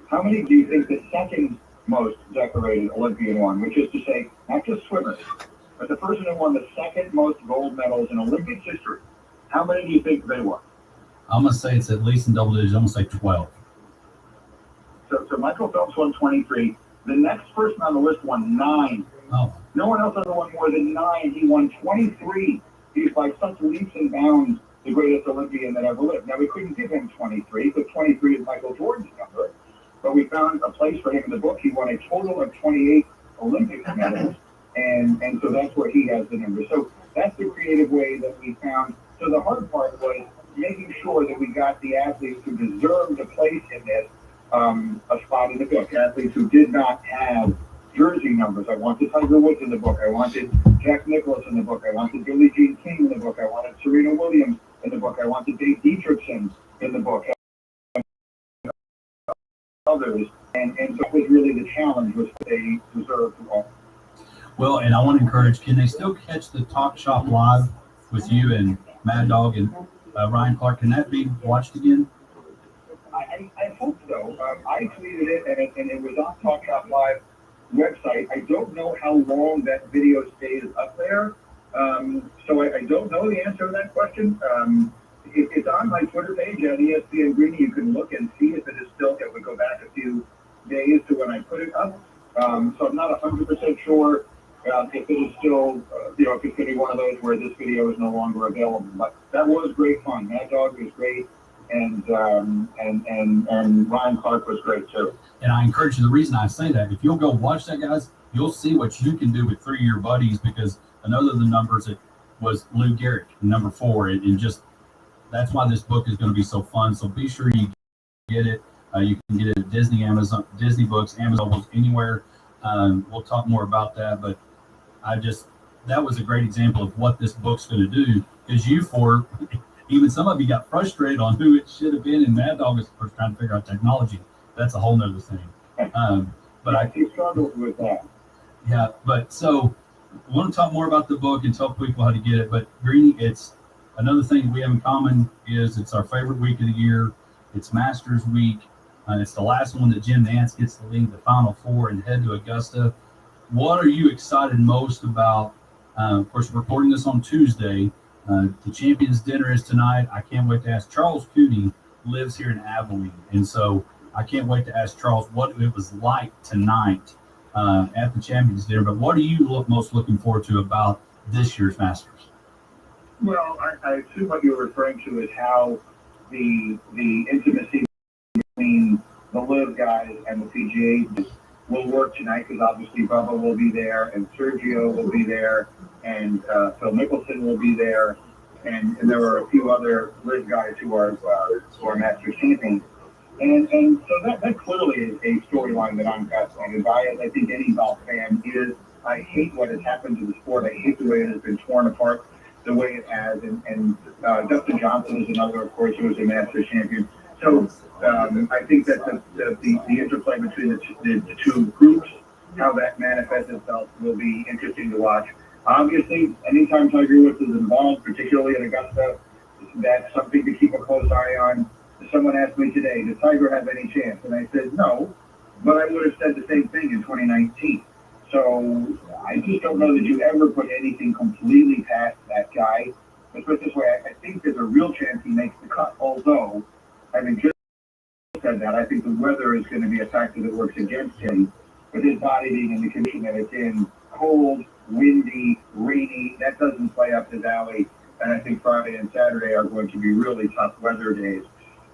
S6: How many do you think the second most decorated Olympian won? Which is to say, not just swimmers, but the person who won the second most gold medals in Olympics history. How many do you think they won?
S5: I'm going to say it's at least in double digits. I'm going to say 12.
S6: So Michael Phelps won 23. The next person on the list won 9.
S5: Oh.
S6: No one else ever won more than 9. He won 23. He's by such leaps and bounds the greatest Olympian that ever lived. Now, we couldn't give him 23 because 23 is Michael Jordan's number. But we found a place for him in the book. He won a total of 28 Olympic medals. And so that's where he has the number. So that's the creative way that we found. So the hard part was making sure that we got the athletes who deserved a place in this, a spot in the book. Athletes who did not have jersey numbers. I wanted Tiger Woods in the book. I wanted Jack Nicklaus in the book. I wanted Billie Jean King in the book. I wanted Serena Williams in the book. I wanted Dave Dietrichson in the book. Others. And so it was really the challenge, which they deserved to all.
S5: Well, and I want to encourage, can they still catch the Talk Shop Live with you and Mad Dog and Ryan Clark? Can that be watched again?
S6: I hope so. I tweeted it, and it was on Talk Shop Live website. I don't know how long that video stays up there, so I don't know the answer to that question. It's on my Twitter page at ESPN Greeny. You can look and see if it is still. It would go back a few days to when I put it up. So I'm not 100% sure if it is still, if it's going to be one of those where this video is no longer available. But that was great fun. Mad Dog was great, and Ryan Clark was great too.
S5: And I encourage you, the reason I say that, if you'll go watch that, guys, you'll see what you can do with 3 of your buddies, because another of the numbers it was Lou Gehrig, number 4, and just that's why this book is going to be so fun. So be sure you get it. You can get it at Disney, Amazon, Disney Books, Amazon Books, anywhere. We'll talk more about that, but that was a great example of what this book's going to do, because even some of you got frustrated on who it should have been, and Mad Dog is first trying to figure out technology. That's a whole nother thing. But I
S6: struggled with that.
S5: Yeah, but so I want to talk more about the book and tell people how to get it. But Greeny, it's another thing we have in common is it's our favorite week of the year. It's Masters Week. It's the last one that Jim Nantz gets to lead the Final Four and head to Augusta. What are you excited most about? Of course, we're recording this on Tuesday. The Champions Dinner is tonight. I can't wait to ask. Charles Cooney lives here in Abilene, and so I can't wait to ask Charles what it was like tonight at the Champions Dinner. But what are you most looking forward to about this year's Masters?
S6: Well, I assume what you're referring to is how the intimacy between the LIV guys and the PGA will work tonight, because obviously Bubba will be there, and Sergio will be there, and Phil Mickelson will be there, and there are a few other LIV guys who are Masters champions. And so that clearly is a storyline that I'm fascinated by, as I think any golf fan is. I hate what has happened to the sport. I hate the way it has been torn apart the way it has. And Dustin Johnson is another, of course, who is a Masters champion. So I think that the interplay between the two groups, how that manifests itself, will be interesting to watch. Obviously, anytime Tiger Woods is involved, particularly at Augusta, that's something to keep a close eye on. Someone asked me today, does Tiger have any chance? And I said, no, but I would have said the same thing in 2019. So I just don't know that you ever put anything completely past that guy. Let's put it this way, I think there's a real chance he makes the cut, although, having just said that, I think the weather is going to be a factor that works against him, with his body being in the condition that it's in, cold, windy, rainy, that doesn't play up his alley. And I think Friday and Saturday are going to be really tough weather days.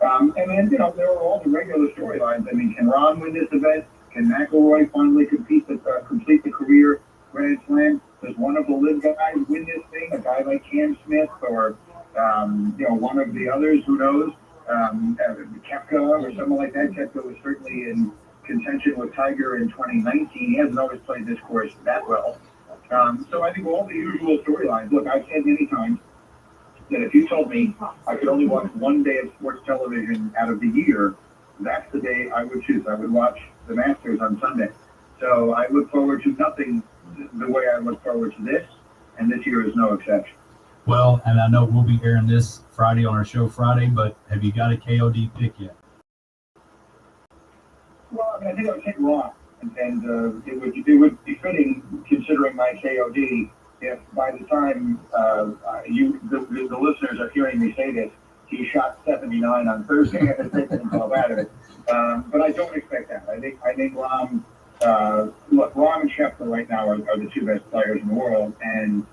S6: And then, there are all the regular storylines. I mean, can Ron win this event? Can McIlroy finally complete the career Grand Slam? does one of the live guys win this thing? A guy like Cam Smith or, one of the others, who knows? Kepka or someone like that. Kepka was certainly in contention with Tiger in 2019. He hasn't always played this course that well. So I think all the usual storylines. Look, I've said many times that if you told me I could only watch one day of sports television out of the year, that's the day I would choose. I would watch the Masters on Sunday. So I look forward to nothing the way I look forward to this, and this year is no exception.
S5: Well, and I know we'll be airing this Friday on our show Friday, but have you got a KOD pick yet?
S6: Well, I think I would take Rahm, and it would be fitting, considering my KOD, if by the time the listeners are hearing me say this, he shot 79 on Thursday and taken himself out of it. But I don't expect that. I think Rahm, Rahm and Scheffler right now are the two best players in the world, and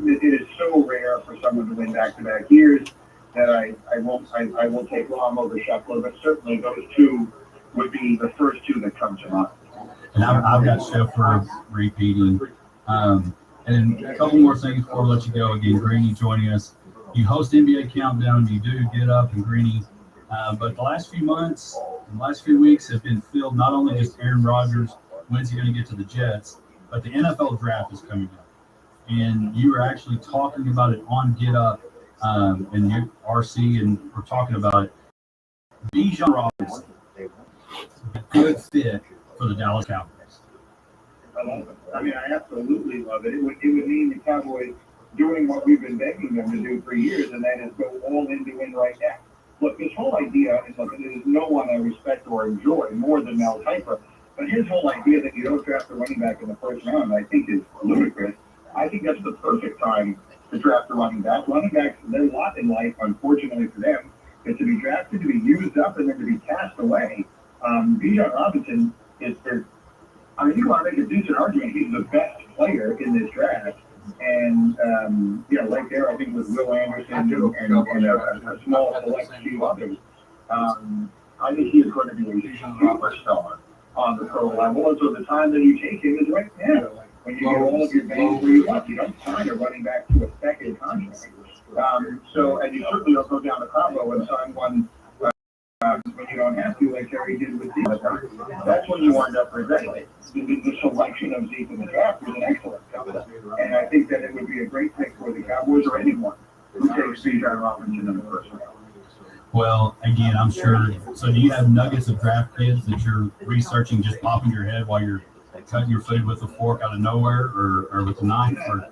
S6: it is so rare for someone to win back-to-back years that I will take Rahm over Scheffler, but certainly those two would be the first two that come to mind.
S5: And I've got Scheffler repeating. And then a couple more things before we let you go. Again, Greeny joining us. You host NBA Countdown. You do Get Up and Greeny. But the last few months, the last few weeks have been filled not only just Aaron Rodgers, when's he going to get to the Jets, but the NFL draft is coming up. And you were actually talking about it on Get Up and your RC, and we're talking about it. Bijan Robinson, a good fit for the Dallas Cowboys.
S6: I love it. I mean, I absolutely love it. It would mean the Cowboys doing what we've been begging them to do for years, and that is go all in to win right now. Look, this whole idea is like, there's no one I respect or enjoy more than Mel Kiper, but his whole idea that you don't draft a running back in the first round, I think, is ludicrous. I think that's the perfect time to draft a running back. Running backs, their lot in life, unfortunately for them, is to be drafted, to be used up, and then to be cast away. Bijan Robinson is you want to make a decent argument. He's the best player in this draft. And, right there, I think with Will Anderson and a small select few others, I think he is going to be a superstar on the pro level. And so the time that you take him is right now. When you get all of your bang for your buck, you don't sign a running back to a second contract. And you certainly don't go down to Cabo and sign one when you don't have to, like Terry did with Zeke. That's when you wind up regretting it. The selection of Zeke in the draft was an excellent cover. And I think that it would be a great pick for the Cowboys or anyone who takes Bijan Robinson in the first round.
S5: Well, again, I'm sure. So do you have nuggets of draft kids that you're researching just popping your head while you're cutting your food with a fork out of nowhere or with a knife? Or?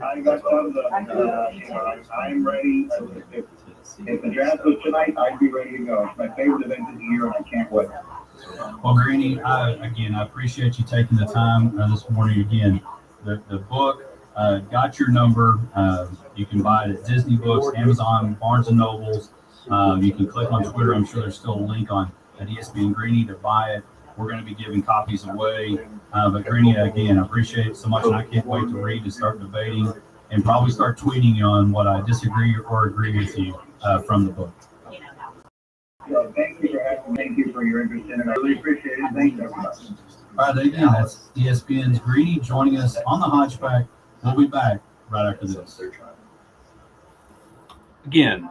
S6: I got tons of I'm ready. If the draft was tonight, I'd be ready to go. It's my favorite event of the year, and I can't wait.
S5: Well, Greeny, I appreciate you taking the time this morning. Again, the book, got your number. You can buy it at Disney Books, Amazon, Barnes & Nobles. You can click on Twitter. I'm sure there's still a link on at ESPN Greeny to buy it. We're going to be giving copies away. But Greeny, again, I appreciate it so much, and I can't wait to read and start debating and probably start tweeting on what I disagree or agree with you from the book.
S6: Well, thank you for having me. Thank you for your interest in it. I really appreciate it. Thank you.
S5: All right, again, that's ESPN's Greeny joining us on the Hodge Pack. We'll be back right after this.
S2: Again,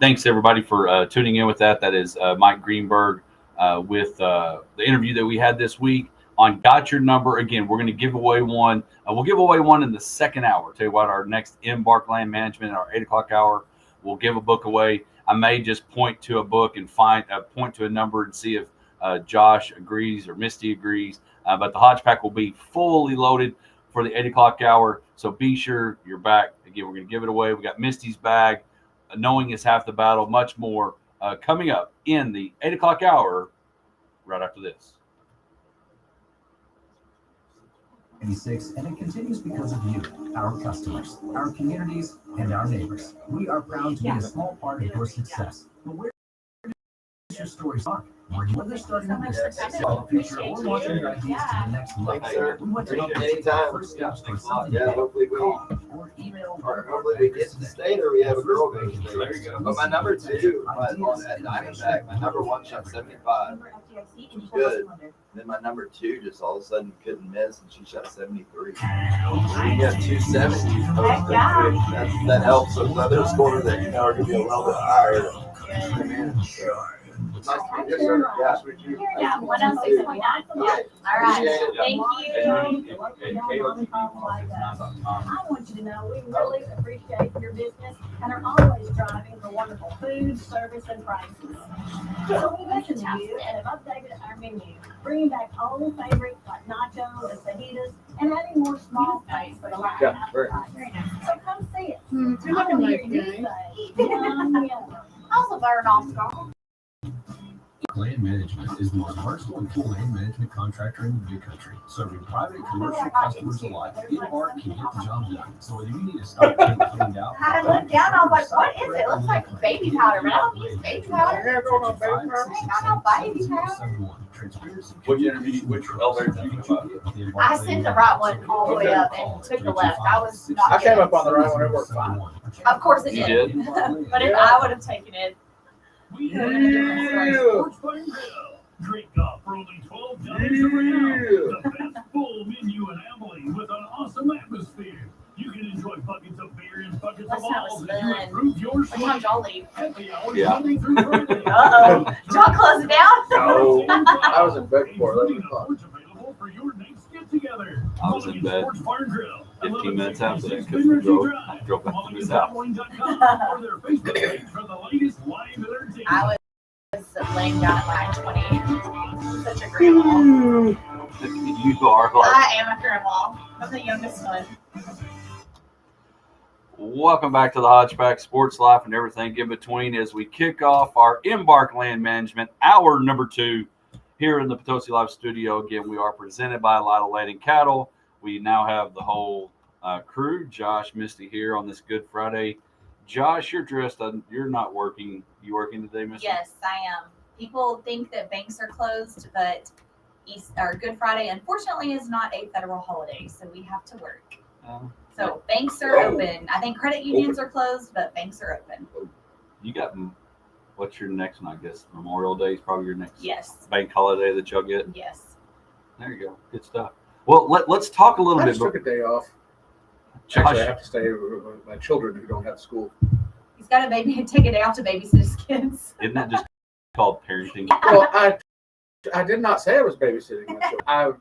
S2: thanks everybody for tuning in with that. That is Mike Greenberg with the interview that we had this week on Got Your Number. Again, we're going to give away one. We'll give away one in the second hour. Tell you what, our next Embark Land Management, our 8 o'clock hour, we'll give a book away. I may just point to a book and point to a number and see if Josh agrees or Misty agrees. But the Hodge Pack will be fully loaded for the 8 o'clock hour. So be sure you're back. Again, we're going to give it away. We got Misty's bag. Knowing is half the battle. Much more coming up in the 8 o'clock hour right after this.
S7: 86, and it continues because of you, our customers, our communities, and our neighbors. We are proud to be a small part of your success. But where does What's your story spark? Whether starting a business, sell a future, or launching your ideas to the next level.
S1: Thanks, sir.
S7: We want to take
S1: Anytime.
S7: first steps for something
S1: Yeah, hopefully we
S7: call or email
S1: or hopefully we get to stay or we have a girl go to stay. There you go. But my number 2, at Diamondback, my number 1 shot 75. Good. Then my number 2 just all of a sudden couldn't miss, and she shot 73. You got 270. That helps with other scores that you know are going to be a little bit higher. Nice to meet you, sir. Yeah.
S4: Yeah, 106.9. Yeah. All right. Thank you.
S8: I want you to know we really appreciate your business and are always driving for wonderful food, service, and prices. So we listen to you and have updated our menu, bringing back old favorites like nachos and fajitas and adding more small plates for the line.
S3: Yeah, very
S8: So come see us.
S9: You're looking like you.
S4: Also burn off scar.
S5: Land Management is the most versatile and full land management contractor in the big country, serving private and commercial customers alike. Embark can get the job done. So whether you need to start getting cleaned out,
S4: I looked down, I was like, what is it? It looks like baby powder, but I don't use baby powder.
S3: Yeah, go on, baby powder.
S4: I got no baby powder.
S2: Which interview, which elevator did you go by?
S4: I sent the right one all the way up and took the left. I was not.
S3: I came up on the right one. It worked fine.
S4: Of course it
S2: You
S4: did.
S2: did?
S4: But if I would have taken it,
S10: Drink golf for only $12 a round. The best full menu in Abilene with an awesome atmosphere. You can enjoy buckets of beer and buckets
S4: That
S10: of
S4: sounds
S10: balls as you
S4: fun.
S10: improve your
S4: what time
S10: swing.
S4: y'all leave?
S10: Happy hours
S2: Yeah.
S10: Monday through Friday.
S4: Uh-oh. Did y'all close it down?
S3: No, I was in bed before 11 o'clock.
S10: Available for your next get together.
S2: I was in bed
S10: Sports Bar and Grill,
S2: 15 minutes after that
S10: 1166
S2: because we
S10: Green
S2: drove back to
S10: Mulligan's
S2: his house.
S10: Abilene.com or their Facebook page for the latest live entertainment.
S4: I was laying down at like 20. Such a grandma.
S2: You are like.
S4: I am a grandma. I'm the youngest one.
S2: Welcome back to the Hodge Pack Sports Life and everything in between as we kick off our Embark Land Management, hour number 2, here in the Potosi Live studio. Again, we are presented by Lytle Land Cattle. We now have the whole crew. Josh, Misty here on this Good Friday. Josh, you're dressed. You're not working. You working today, Misty?
S4: Yes, I am. People think that banks are closed, but Good Friday, unfortunately, is not a federal holiday, so we have to work. So banks are open. I think credit unions are closed, but banks are open.
S2: You got, what's your next one? I guess Memorial Day is probably your next
S4: Yes.
S2: bank holiday that y'all get.
S4: Yes.
S2: There you go. Good stuff. Well, let's talk a little
S3: I
S2: bit.
S3: just took a day off.
S2: Josh,
S3: Actually, I have to stay with my children who don't have school.
S4: He's got a baby and take a day off to babysit his kids.
S2: isn't that just called parenting?
S3: Well, I did not say I was babysitting my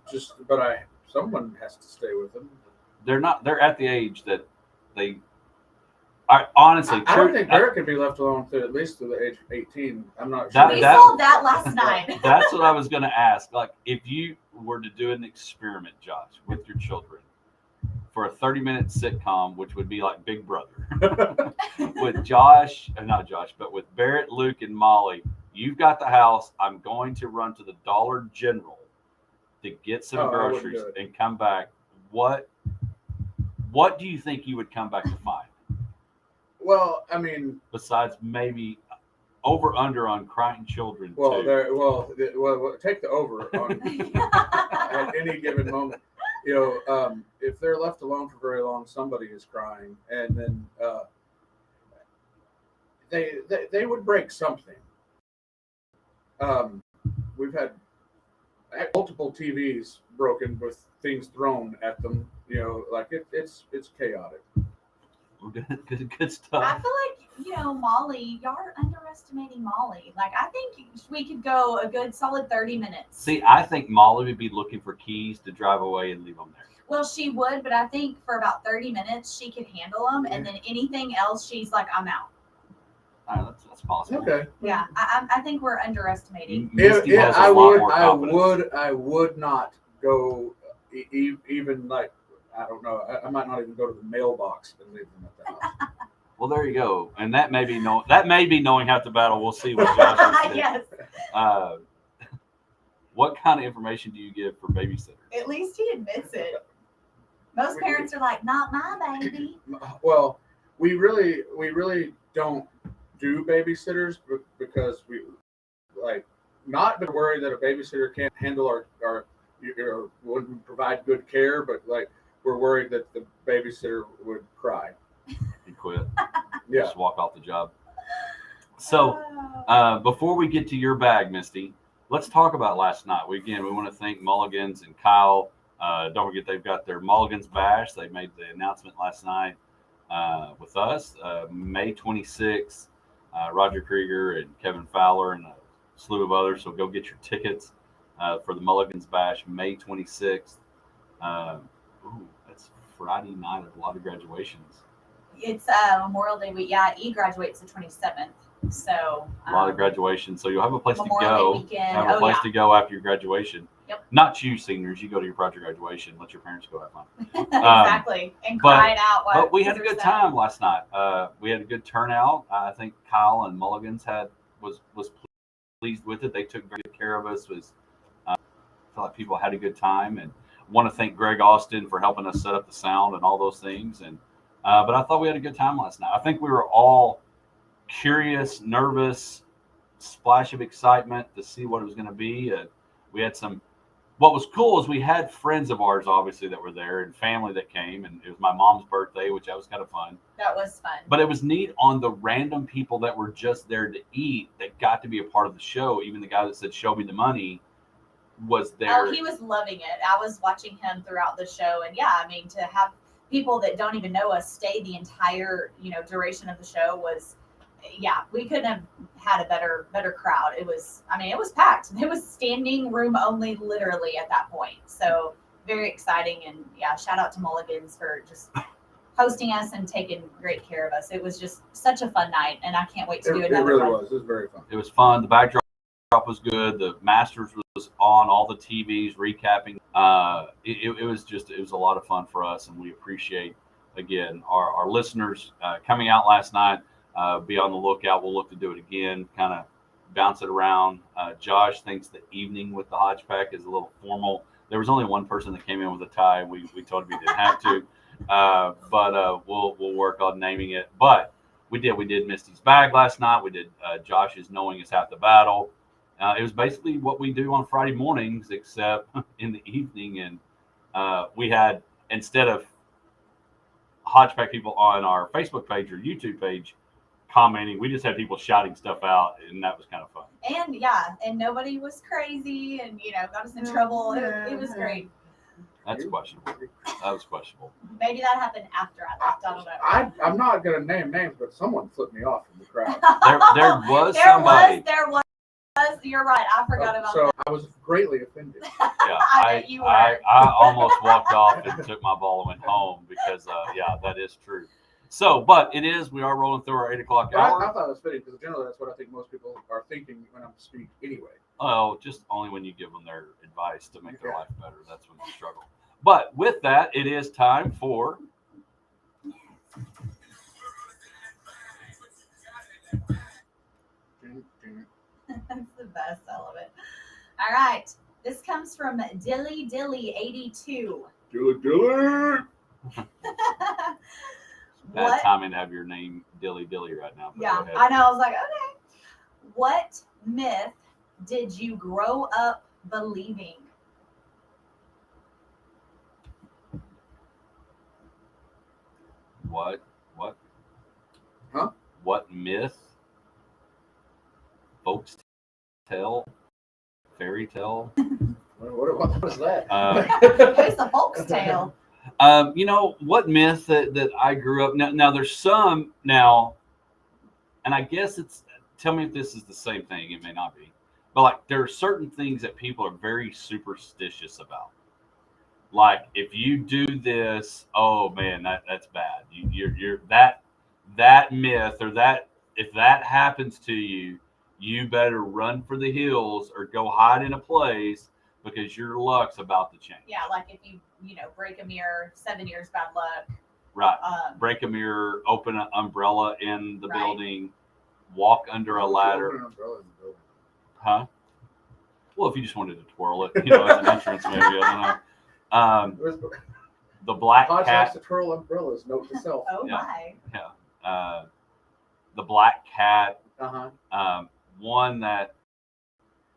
S3: children. Someone has to stay with them.
S2: They're at the age that they are honestly.
S3: I don't think Barrett could be left alone at least to the age of 18. I'm not
S2: That-
S3: sure.
S4: We sold that last night.
S2: That's what I was going to ask. Like, if you were to do an experiment, Josh, with your children for a 30-minute sitcom, which would be like Big Brother, with but with Barrett, Luke, and Molly, you've got the house. I'm going to run to the Dollar General to get some groceries and come back. What do you think you would come back to find?
S3: Well, I mean,
S2: Besides maybe over/under on crying children
S3: well,
S2: too.
S3: take the over on at any given moment. If they're left alone for very long, somebody is crying, and then they would break something. We've had multiple TVs broken with things thrown at them. It's chaotic.
S2: Good stuff.
S4: I feel like, Molly, y'all are underestimating Molly. Like, I think we could go a good solid 30 minutes.
S2: See, I think Molly would be looking for keys to drive away and leave them there.
S4: Well, she would, but I think for about 30 minutes, she could handle them. And then anything else, she's like, I'm out.
S2: That's possible.
S3: Okay.
S4: Yeah, I think we're underestimating.
S2: Misty has a lot more confidence.
S3: I would not go even like, I don't know. I might not even go to the mailbox and leave them at the house.
S2: Well, there you go. And that may be knowing half the battle. We'll see what Josh says.
S4: Yes.
S2: What kind of information do you give for babysitters?
S4: At least he admits it. Most parents are like, not my baby.
S3: Well, we really don't do babysitters because like not been worried that a babysitter can't handle our or wouldn't provide good care, but like we're worried that the babysitter would cry.
S2: He quit.
S3: Yeah.
S2: Just walk off the job. So before we get to your bag, Misty, let's talk about last night. We want to thank Mulligan's and Kyle. Don't forget they've got their Mulligan's Bash. They made the announcement last night with us, May 26th. Roger Krieger and Kevin Fowler and a slew of others. So go get your tickets for the Mulligan's Bash, May 26th. That's Friday night of a lot of graduations.
S4: It's Memorial Day week. Yeah, E graduates the 27th. So
S2: A lot of graduation, so you'll have a place to
S4: Memorial
S2: go.
S4: Day weekend.
S2: Have a place to go after your graduation.
S4: Yep.
S2: Not you, seniors. You go to your project graduation. Let your parents go have fun.
S4: Exactly. And crying out.
S2: But we had a good time last night. We had a good turnout. I think Kyle and Mulligan's was pleased with it. They took very good care of us. I feel like people had a good time, and want to thank Greg Austin for helping us set up the sound and all those things. And but I thought we had a good time last night. I think we were all curious, nervous, splash of excitement to see what it was going to be. We had some. What was cool is we had friends of ours, obviously, that were there and family that came, and it was my mom's birthday, which that was kind of fun.
S4: That was fun.
S2: But it was neat on the random people that were just there to eat that got to be a part of the show. Even the guy that said, "Show me the money," was there.
S4: Oh, he was loving it. I was watching him throughout the show, and yeah, I mean, to have people that don't even know us stay the entire duration of the show was. Yeah, we couldn't have had a better crowd. It was packed. It was standing room only, literally at that point. So very exciting, and yeah, shout out to Mulligan's for just hosting us and taking great care of us. It was just such a fun night, and I can't wait to do another one.
S3: It really was. It was very fun.
S2: It was fun. The backdrop was good. The Masters was on all the TVs recapping. It was a lot of fun for us, and we appreciate again our listeners coming out last night. Be on the lookout. We'll look to do it again, kind of bounce it around. Josh thinks the evening with the Hodge Pack is a little formal. There was only one person that came in with a tie. We told him he didn't have to, but we'll work on naming it. But we did Misty's bag last night. We did Josh's knowing is half the battle. It was basically what we do on Friday mornings, except in the evening. And we had, instead of Hodge Pack people on our Facebook page or YouTube page commenting, we just had people shouting stuff out, and that was kind of fun.
S4: And yeah, and nobody was crazy and got us in trouble. It was great.
S2: That's questionable. That was questionable.
S4: Maybe that happened after I left. I don't know.
S3: I'm not gonna name names, but someone flipped me off in the crowd.
S2: There was somebody.
S4: There was. You're right. I forgot about
S3: so
S4: that.
S3: I was greatly offended.
S2: Yeah,
S4: I bet you were.
S2: I almost walked off and took my ball and went home because yeah, that is true. So, but we are rolling through our 8 o'clock hour.
S3: I thought it was fitting because generally that's what I think most people are thinking when I'm speaking anyway.
S2: Oh, just only when you give them their advice to make their life better. That's when they struggle. But with that, it is time for.
S4: That's the best. I love it. All right. This comes from Dilly Dilly 82.
S3: Dilly.
S2: Bad timing to have your name Dilly Dilly right now.
S4: Yeah, I know. I was like, okay. What myth did you grow up believing?
S2: What?
S3: Huh?
S2: What myth? Folks tell? Fairy tale?
S3: What was that?
S4: Who's the folk's tale?
S2: What myth that I grew up now there's some now, and I guess tell me if this is the same thing. It may not be, but like there are certain things that people are very superstitious about. Like if you do this, oh man, that's bad. You're that myth or that if that happens to you, you better run for the hills or go hide in a place because your luck's about to change.
S4: Yeah, like if you break a mirror, 7 years bad luck.
S2: Right. Break a mirror, open an umbrella in the
S4: Right.
S2: building, walk under a ladder.
S3: Open an umbrella in the building.
S2: Huh? Well, if you just wanted to twirl it, as an entrance, maybe. I don't know. The black
S3: Hodge
S2: cat.
S3: likes to twirl umbrellas. Note to self.
S4: Oh
S2: Yeah.
S4: my.
S2: The black cat.
S3: Uh-huh.
S2: One that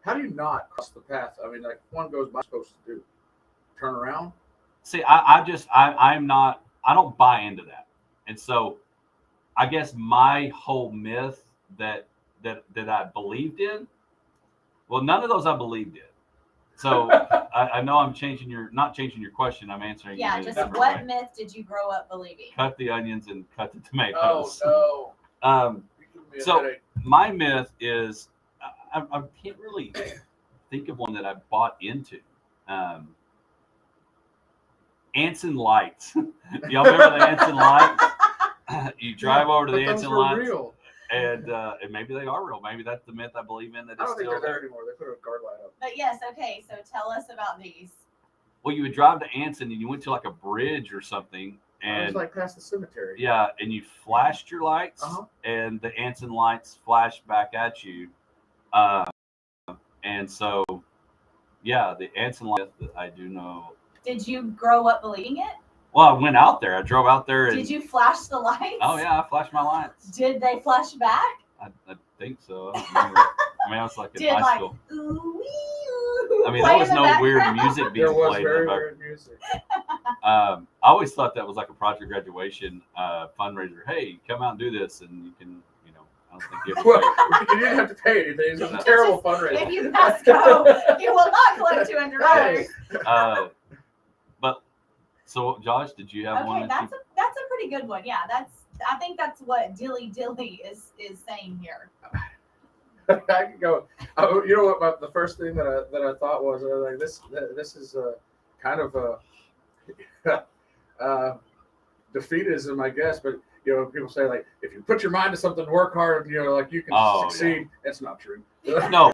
S3: How do you not cross the path? I mean, like one goes by supposed to do, turn around.
S2: See, I'm not, I don't buy into that. And so I guess my whole myth that I believed in, well, none of those I believed in. So I know I'm not changing your question. I'm answering.
S4: Yeah,
S2: it in a
S4: just
S2: different
S4: what
S2: way.
S4: myth did you grow up believing?
S2: Cut the onions and cut the tomatoes.
S3: Oh no.
S2: Um,
S3: You're giving me a
S2: so
S3: headache.
S2: my myth is I can't really think of one that I bought into. Anson lights. Y'all remember the Anson lights? You drive over to the
S3: But those
S2: Anson
S3: were
S2: lights,
S3: real.
S2: and maybe they are real. Maybe that's the myth I believe in. That
S3: I
S2: is
S3: don't think
S2: still
S3: they're there
S2: there.
S3: anymore. They put a guard light up.
S4: But yes, okay. So tell us about these.
S2: Well, you would drive to Anson, and you went to like a bridge or something,
S3: I was
S2: and
S3: like past the cemetery.
S2: yeah, and you flashed your lights,
S3: Uh-huh.
S2: and the Anson lights flashed back at you. And so, yeah, the Anson lights that I do know.
S4: Did you grow up believing it?
S2: Well, I went out there. I drove out there. And,
S4: Did you flash the lights?
S2: Oh, yeah, I flashed my lights.
S4: Did they flash back?
S2: I think so. I don't remember. I mean, I was like in
S4: Did
S2: high
S4: like
S2: school.
S4: ooh, wee,
S2: I mean,
S4: play
S2: there was
S4: in the
S2: no weird
S4: background?
S2: music being
S3: There was
S2: played.
S3: very
S2: in the back.
S3: weird music.
S2: I always thought that was like a project graduation fundraiser. Hey, come out and do this, and you can, I don't think you have to
S3: Well,
S2: pay.
S3: you didn't have to pay anything. It was
S2: No.
S3: a terrible
S4: If
S3: fundraiser.
S4: you pass go, you will not collect $200.
S2: But so, Josh, did you have one?
S4: Okay, that's a pretty good one. Yeah, I think that's what Dilly is saying here.
S3: I could go. You know what? The first thing that I thought was like this is kind of a defeatism, I guess. But people say like if you put your mind to something, work hard, like you can succeed. Yeah. It's not true.
S2: No.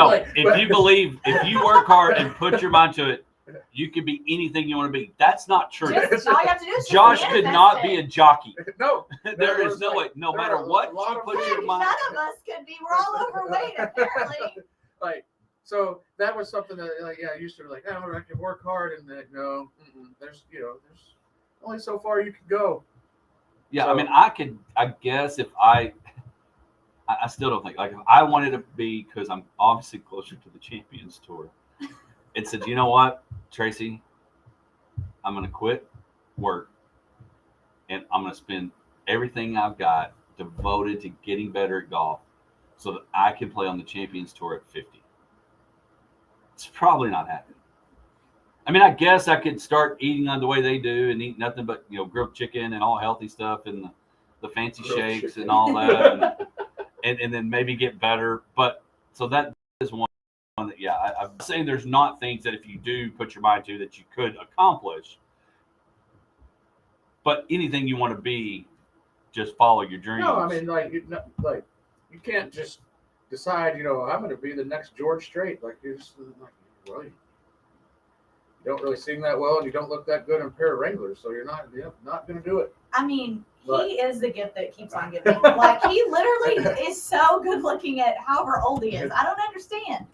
S3: Like,
S2: if you work hard and put your mind to it, you can be anything you want to be. That's not true.
S4: Just, all you have to do is
S2: Josh
S4: just
S2: could
S4: manifest
S2: not
S4: it.
S2: be a jockey.
S3: No,
S2: There is no way. No
S3: there
S2: matter
S3: are a
S2: what
S3: lot
S2: you
S3: of
S2: put
S3: things.
S2: your mind.
S4: None of us could be. We're all overweight, apparently.
S3: Like, so that was something that, I used to be like, I can work hard, and no, there's only so far you can go.
S2: Yeah,
S3: So,
S2: I mean, I guess if I still don't think, like, if I wanted to be, because I'm obviously closer to the Champions Tour, it said, you know what, Tracy, I'm going to quit work, and I'm going to spend everything I've got devoted to getting better at golf so that I can play on the Champions Tour at 50. It's probably not happening. I mean, I guess I could start eating on the way they do and eat nothing but, grilled chicken and all healthy stuff and the fancy
S3: Grilled
S2: shakes
S3: chicken.
S2: and all that and then maybe get better. But so that is one that, I'm saying there's not things that if you do put your mind to that you could accomplish. But anything you want to be, just follow your dreams.
S3: No, I mean, you can't just decide, I'm going to be the next George Strait. Like, you're just well, you don't really sing that well, and you don't look that good in a pair of Wranglers, so you're not going to do it.
S4: I mean,
S3: But-
S4: he is the gift that keeps on giving. Like, he literally is so good looking at however old he is. I don't understand.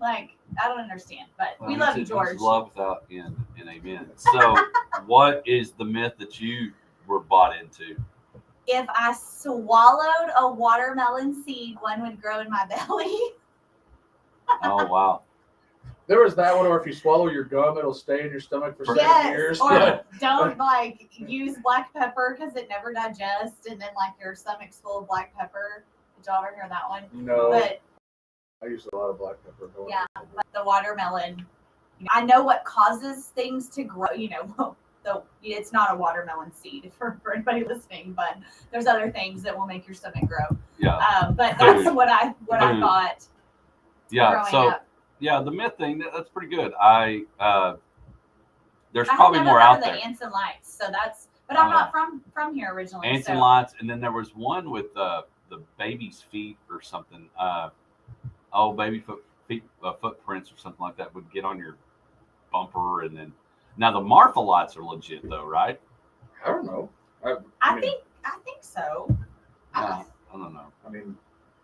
S4: Like, I don't understand, but we love you, George.
S2: Love without end and amen. So, what is the myth that you were bought into?
S4: If I swallowed a watermelon seed, one would grow in my belly.
S2: Oh, wow.
S3: There was that one, or if you swallow your gum, it'll stay in your stomach for 7 years.
S4: Or don't use black pepper because it never digests, and then your stomach's full of black pepper. Did y'all ever hear that one?
S3: No,
S4: But
S3: I used a lot of black pepper.
S4: yeah, but the watermelon. I know what causes things to grow. So it's not a watermelon seed for anybody listening, but there's other things that will make your stomach grow.
S2: Yeah.
S4: But that's
S2: Food.
S4: what I thought.
S2: Yeah.
S4: growing
S2: So,
S4: up.
S2: the myth thing, that's pretty good. There's
S4: I
S2: probably
S4: have
S2: more
S4: never
S2: out
S4: heard
S2: there.
S4: of the Anson lights, so that's. But I'm not from here originally.
S2: Anson
S4: so.
S2: lights, and then there was one with the baby's feet or something. Baby footprints or something like that would get on your bumper, and then now the Marfa lights are legit though, right?
S3: I don't know.
S4: I think so.
S2: I don't know.
S3: I mean,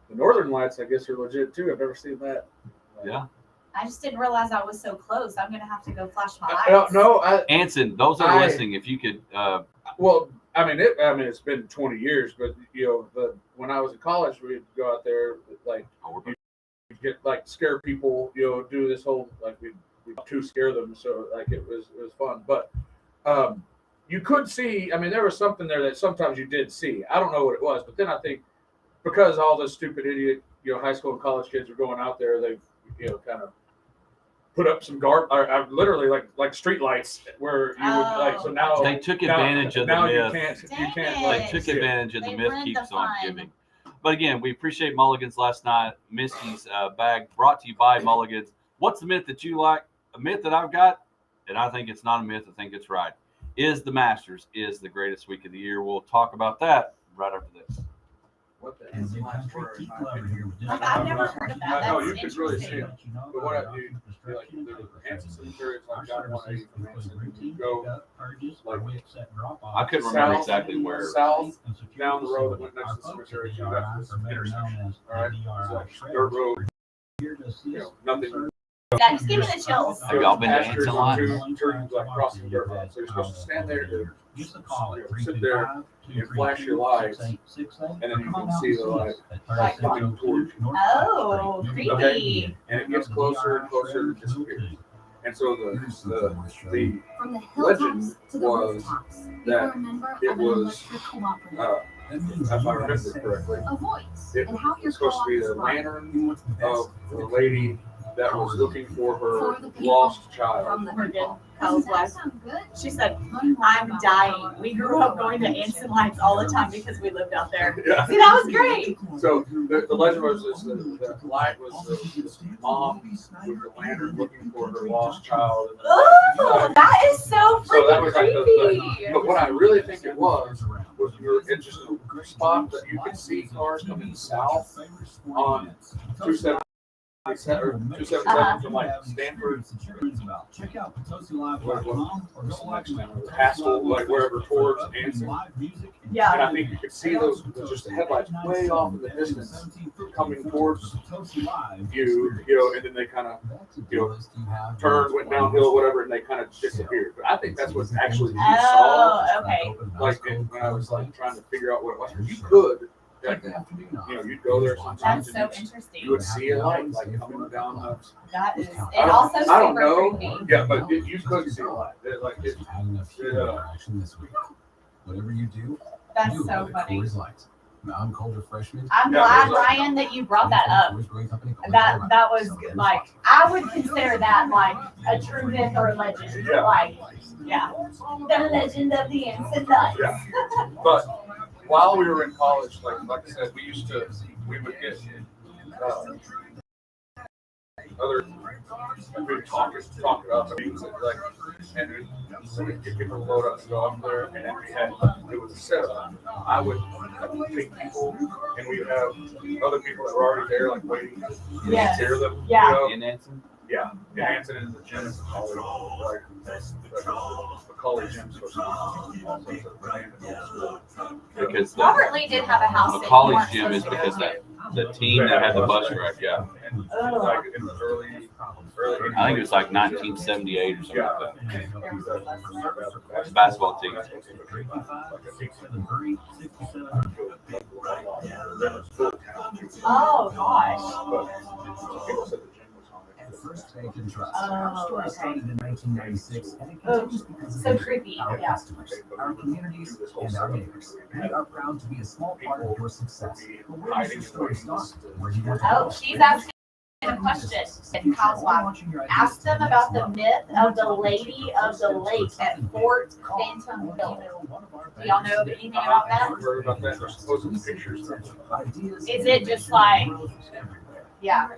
S3: the Northern Lights, I guess, are legit too. I've never seen that.
S2: Yeah.
S4: I just didn't realize I was so close. I'm gonna have to go flash my lights.
S2: Anson, those that are listening, if you could.
S3: Well, it's been 20 years, but when I was in college, we'd go out there get like scare people, do this whole like we to scare them, so like it was fun. But you could see, I mean, there was something there that sometimes you did see. I don't know what it was, but then I think because all the stupid idiot, high school and college kids are going out there, they've kind of put up some literally like street lights where you would like. So now
S2: they took advantage of the
S3: now
S2: myth.
S3: You can't.
S2: They took advantage of the
S4: They
S2: myth
S4: ruined
S2: keeps
S4: the
S2: on
S4: fun.
S2: giving. But again, we appreciate Mulligan's last night. Misty's bag brought to you by Mulligan's. What's the myth that you like? A myth that I've got, and I think it's not a myth. I think it's right. Is the Masters is the greatest week of the year? We'll talk about that right after this.
S3: What the
S5: And New Country Keep Clover here with just
S4: Like, I've never heard of that.
S3: No,
S4: That's
S3: you could really see
S4: interesting.
S3: it. But what you like the answers and periods like down 180 from Anson, you go like
S2: I couldn't remember
S3: South-
S2: exactly where.
S3: south down the road that went next to the cemetery to that's this intersection. All right, it's like dirt road. Nothing.
S4: That just gave me the chills.
S2: Have y'all been to
S3: Pastures
S2: Anson
S3: and
S2: Line?
S3: two like crossing dirt road. So you're supposed to stand there,
S5: Just a call it.
S3: sit there and flash your lights, and then you can see the light coming towards you.
S4: Oh, creepy.
S3: Okay. And it gets closer and closer to disappear. And so the
S8: From the
S3: legend
S8: hilltops to the
S3: was
S8: rooftops,
S3: that
S8: you were a member
S3: it
S8: of an
S3: was,
S8: electric cooperative.
S3: if I remember correctly,
S8: A voice,
S3: it
S8: and how your
S3: was supposed to be the
S8: co-op is run.
S3: lantern of the lady that was looking for her
S8: For the people,
S3: lost child.
S8: From the
S4: Morgan,
S8: people.
S4: Kyle's
S8: Doesn't that
S4: wife.
S8: sound good?
S4: She said,
S8: Learn more
S4: I'm
S8: about
S4: dying.
S8: the
S4: We grew up going to Anson Lights all the time because we lived out there.
S3: Yeah.
S4: See, that was great.
S3: So the legend was this: the light was the mom with the lantern looking for her lost child.
S4: Oh, that is so
S3: So that
S4: freaking
S3: was like
S4: creepy.
S3: but what I really think it was it's just a spot that you could see cars coming south on 270 or 277 from like Stanford,
S5: Check out
S3: what,
S5: PotosiLive.com or
S3: what's
S5: go
S3: the
S5: like
S3: next name? Haskell, like wherever towards Anson.
S4: Yeah.
S3: And I think you could see those just the headlights way off in the distance coming towards you, and then they kind of turned, went downhill, whatever, and they kind of disappeared. But I think that's what actually you saw.
S4: Oh, okay.
S3: Like when I was like trying to figure out what it was, you could, like, you'd go there sometimes
S4: That's so
S3: and
S4: interesting.
S3: you would see a light like coming down the.
S4: That is,
S3: I
S4: and
S3: don't-
S4: also
S3: I don't
S4: super
S3: know.
S4: creepy.
S3: Yeah, but you could see a light. Like
S9: Whatever you do,
S4: That's
S9: do
S4: so
S9: with
S4: funny.
S9: Coors Light. I'm cold refreshment.
S4: I'm
S3: Yeah,
S4: glad,
S3: there's like-
S4: Ryan, that you brought that up. That was like, I would consider that like a true myth or a legend.
S3: Yeah.
S4: Like, yeah, the legend of the Anson Lights.
S3: Yeah. But while we were in college, like I said, we would get other we would talk about things like, and we'd get people to load up and go up there, and then it was a setup. I would take people, and we'd have other people that were already there, like waiting to
S4: Yes.
S3: hear them.
S4: Yeah.
S2: In Anson?
S3: Yeah. And Anson is the gym, like the college gym supposed to be also the name of the school.
S2: Because the
S4: Robert Lee did have a house that you
S2: college
S4: weren't
S2: gym is
S4: supposed to go
S2: because
S4: to.
S2: the team that had the bus track, yeah.
S3: And like in the early
S2: I think it was like 1978 or something like that. Basketball team.
S4: Oh, gosh.
S7: First Bank and Trust.
S4: Oh,
S7: Our store
S4: okay.
S7: started in 1996, and it continues because of
S4: So
S7: you,
S4: creepy.
S7: our
S4: Yeah.
S7: customers, our communities, and our neighbors. We are proud to be a small part of your success. But where does your story start? Where do you want to
S4: Oh,
S7: go?
S4: she's asking a question. And Kyle's wife. Ask them about the myth of the Lady of the Lake at Fort Phantom Hill. Do y'all know anything about that?
S3: Heard about that? There's supposed pictures.
S4: Is it just like, yeah.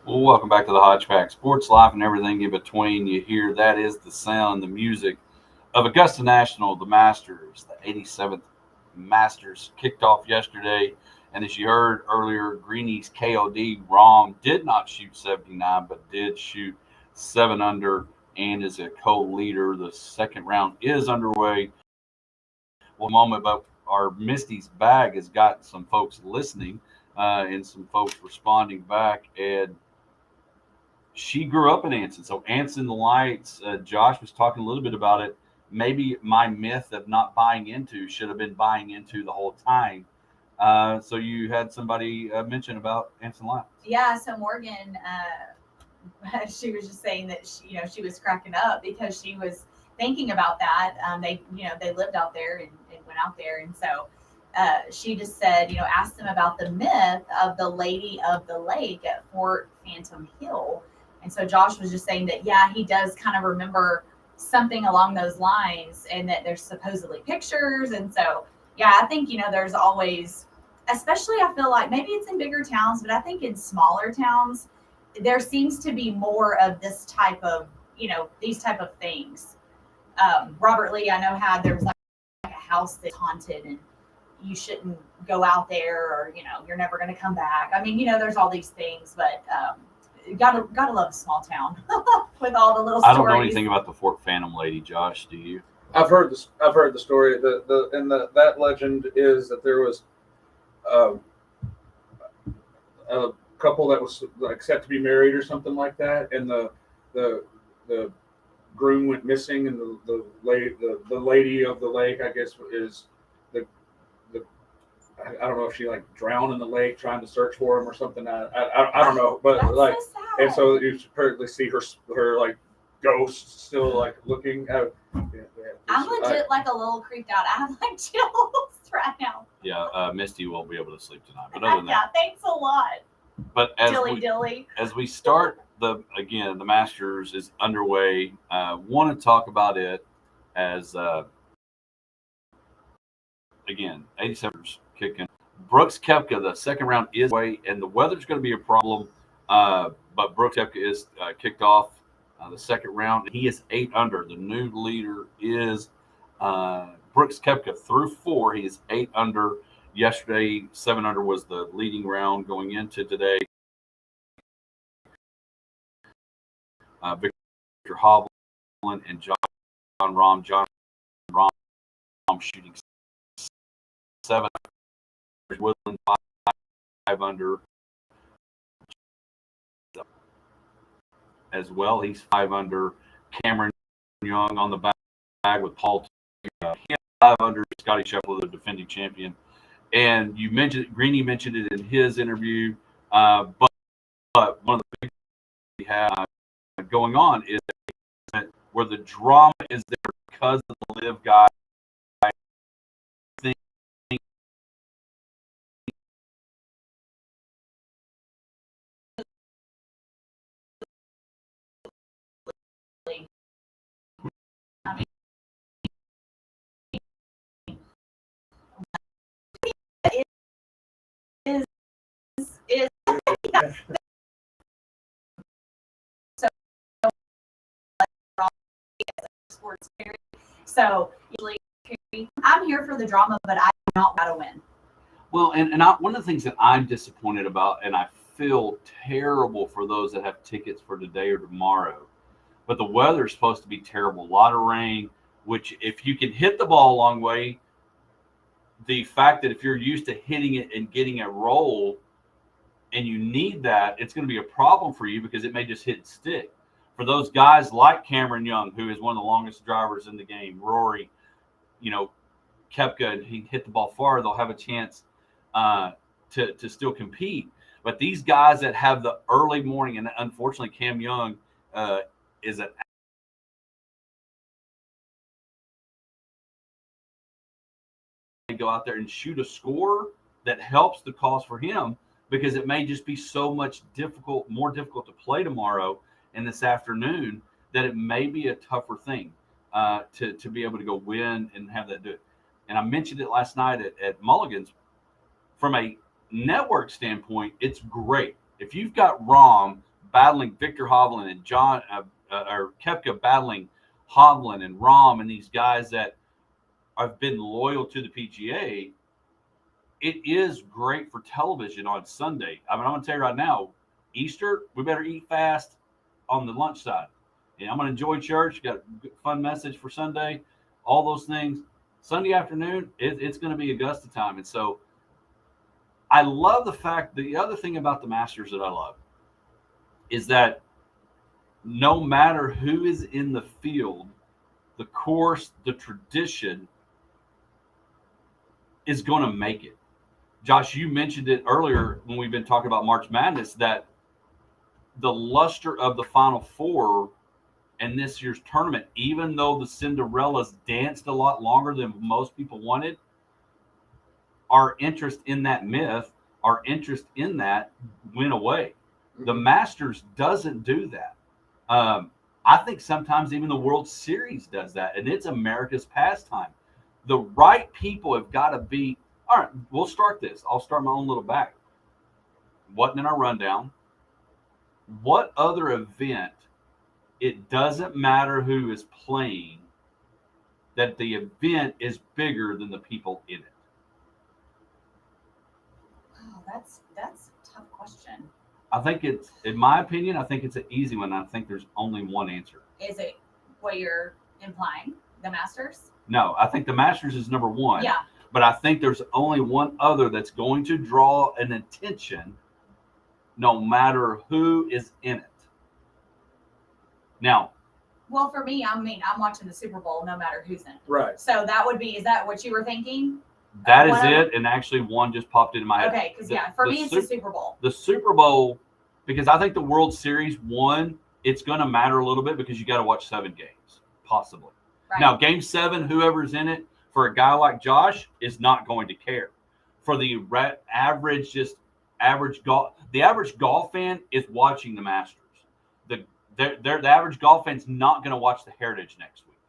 S2: Well, welcome back to the Hodge Pack Sports Life and everything in between. You hear that is the sound, the music of Augusta National, the Masters, the 87th Masters kicked off yesterday. And as you heard earlier, Greenie's KOD Rom did not shoot 79, but did shoot 7 under and is a co-leader. The second round is underway. Well, moment, but our Misty's bag has got some folks listening and some folks responding back. And she grew up in Anson. So Anson Lights, Josh was talking a little bit about it. Maybe my myth of not buying into should have been buying into the whole time. So you had somebody mention about Anson Lights.
S4: Yeah, so Morgan, she was just saying that she was cracking up because she was thinking about that. They lived out there and went out there, and so she just said, asked them about the myth of the Lady of the Lake at Fort Phantom Hill, and so Josh was just saying that he does kind of remember something along those lines, and that there's supposedly pictures, and so I think there's always, especially I feel like maybe it's in bigger towns, but I think in smaller towns there seems to be more of this type of these type of things. Robert Lee, I know, there was like a house that's haunted and you shouldn't go out there, or you're never going to come back. I mean, there's all these things, but gotta love a small town with all the little stories.
S2: I don't know anything about the Fort Phantom lady. Josh, do you?
S3: I've heard this. I've heard the story. That legend is that there was a couple that was like set to be married or something like that, and the groom went missing, and the lady of the lake, I guess, is the I don't know if she like drowned in the lake trying to search for him or something. I don't know, but
S4: That's
S3: like,
S4: so sad.
S3: and so you apparently see her like ghost still like looking out.
S4: I'm legit like a little creeped out. I have like chills right now.
S2: Yeah, Misty won't be able to sleep tonight. But other than that,
S4: Thanks a lot.
S2: but
S4: Dilly.
S2: as we start the Masters is underway. Want to talk about it as again 87ers kicking. Brooks Koepka, the second round is away, and the weather's going to be a problem. But Brooks Koepka is kicked off the second round. He is 8 under. The new leader is Brooks Koepka through 4. He is 8 under. Yesterday, 7 under was the leading round going into today. Victor Hovland and John Rahm. John Rahm shooting 7. Woodland 5 under as well. He's 5 under. Cameron Young on the bag with Paul. 5 under. Scotty Scheffler, the defending champion. And you mentioned Greeny mentioned it in his interview, but one of the big things we have going on is that where the drama is there because of the live guy thing.
S4: So usually I'm here for the drama, but I do not want to win.
S2: Well, and one of the things that I'm disappointed about, and I feel terrible for those that have tickets for today or tomorrow, but the weather is supposed to be terrible. A lot of rain, which if you can hit the ball a long way, the fact that if you're used to hitting it and getting a roll and you need that, it's going to be a problem for you because it may just hit and stick. For those guys like Cameron Young, who is one of the longest drivers in the game, Rory, Koepka, and he hit the ball far, they'll have a chance to still compete. But these guys that have the early morning, and unfortunately Cam Young is an go out there and shoot a score that helps the cause for him, because it may just be so much more difficult to play tomorrow and this afternoon that it may be a tougher thing to be able to go win and have that do it. And I mentioned it last night at Mulligan's. From a network standpoint, it's great. If you've got Rahm battling Victor Hovland and or Koepka battling Hovland and Rahm and these guys that have been loyal to the PGA, it is great for television on Sunday. I mean, I'm going to tell you right now, Easter, we better eat fast on the lunch side, And I'm going to enjoy church. Got a fun message for Sunday. All those things. Sunday afternoon, it's going to be Augusta time. And so I love the fact, the other thing about the Masters that I love is that no matter who is in the field, the course, the tradition is going to make it. Josh, you mentioned it earlier when we've been talking about March Madness, that the luster of the Final Four and this year's tournament, even though the Cinderellas danced a lot longer than most people wanted, our interest in that myth, our interest in that went away. The Masters doesn't do that. I think sometimes even the World Series does that, and it's America's pastime. The right people have got to be. All right, we'll start this. I'll start my own little back. Wasn't in our rundown. What other event, it doesn't matter who is playing, that the event is bigger than the people in it?
S4: Oh, that's a tough question.
S2: I think it's, in my opinion, I think it's an easy one. I think there's only one answer.
S4: Is it what you're implying? The Masters?
S2: No, I think the Masters is number one.
S4: Yeah.
S2: But I think there's only one other that's going to draw an attention no matter who is in it. Now,
S4: Well, for me, I'm watching the Super Bowl no matter who's in it.
S3: Right.
S4: So that would be, is that what you were thinking?
S2: that is
S4: One of
S2: it. And actually, one just popped into my head.
S4: Okay, because for me, it's the Super Bowl.
S2: The Super Bowl, because I think the World Series, one, it's going to matter a little bit because you got to watch 7 games, possibly.
S4: Right.
S2: Now, Game 7, whoever's in it, for a guy like Josh, is not going to care. For the average golf fan is watching the Masters. The average golf fan's not going to watch the Heritage next week.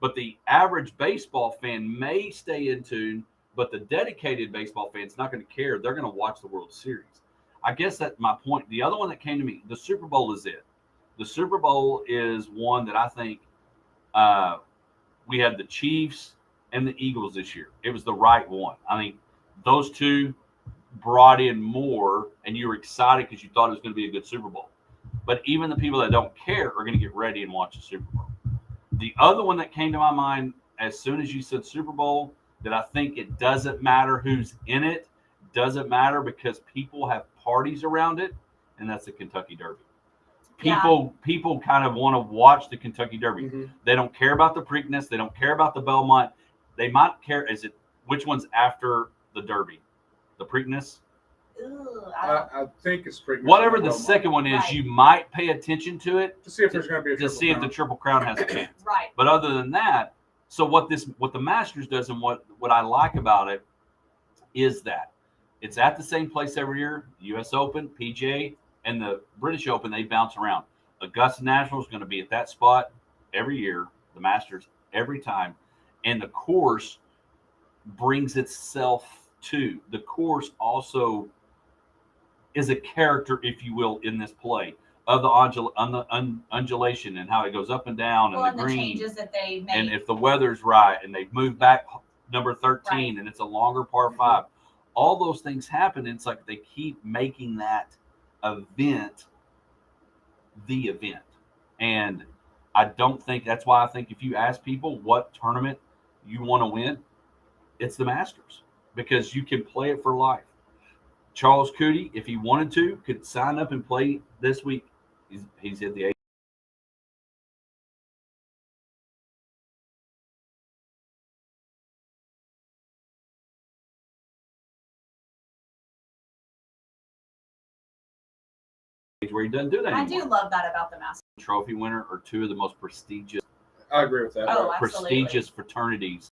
S2: But the average baseball fan may stay in tune, but the dedicated baseball fan's not going to care. They're going to watch the World Series. I guess that's my point. The other one that came to me, the Super Bowl is it. The Super Bowl is one that I think we had the Chiefs and the Eagles this year. It was the right one. I think those two brought in more, and you were excited because you thought it was going to be a good Super Bowl. But even the people that don't care are going to get ready and watch the Super Bowl. The other one that came to my mind as soon as you said Super Bowl, that I think it doesn't matter who's in it, doesn't matter because people have parties around it, and that's the Kentucky Derby. People kind of want to watch the Kentucky Derby.
S3: Mm-hmm.
S2: They don't care about the Preakness. They don't care about the Belmont. They might care. Which one's after the Derby? The Preakness?
S3: I think it's pretty.
S2: Whatever the second one is,
S4: Right.
S2: You might pay attention to it
S3: to see if there's going to be a
S2: to see if the Triple Crown has a chance.
S4: Right.
S2: But other than that, so what the Masters does and what I like about it is that it's at the same place every year. U.S. Open, PGA, and the British Open, they bounce around. Augusta National is going to be at that spot every year. The Masters every time, and the course brings itself to. The course also is a character, if you will, in this play of the undulation and how it goes up and down and the green
S4: changes that they make.
S2: and if the weather's right and they've moved back number 13 and it's a longer par 5, all those things happen. It's like they keep making that event the event. And I don't think that's why I think if you ask people what tournament you want to win, it's the Masters because you can play it for life. Charles Coody, if he wanted to, could sign up and play this week. He's at the age where he doesn't do that anymore.
S4: I do love that about the Masters.
S2: Trophy winner are two of the most prestigious
S3: I agree with that.
S4: Oh, absolutely.
S2: prestigious fraternities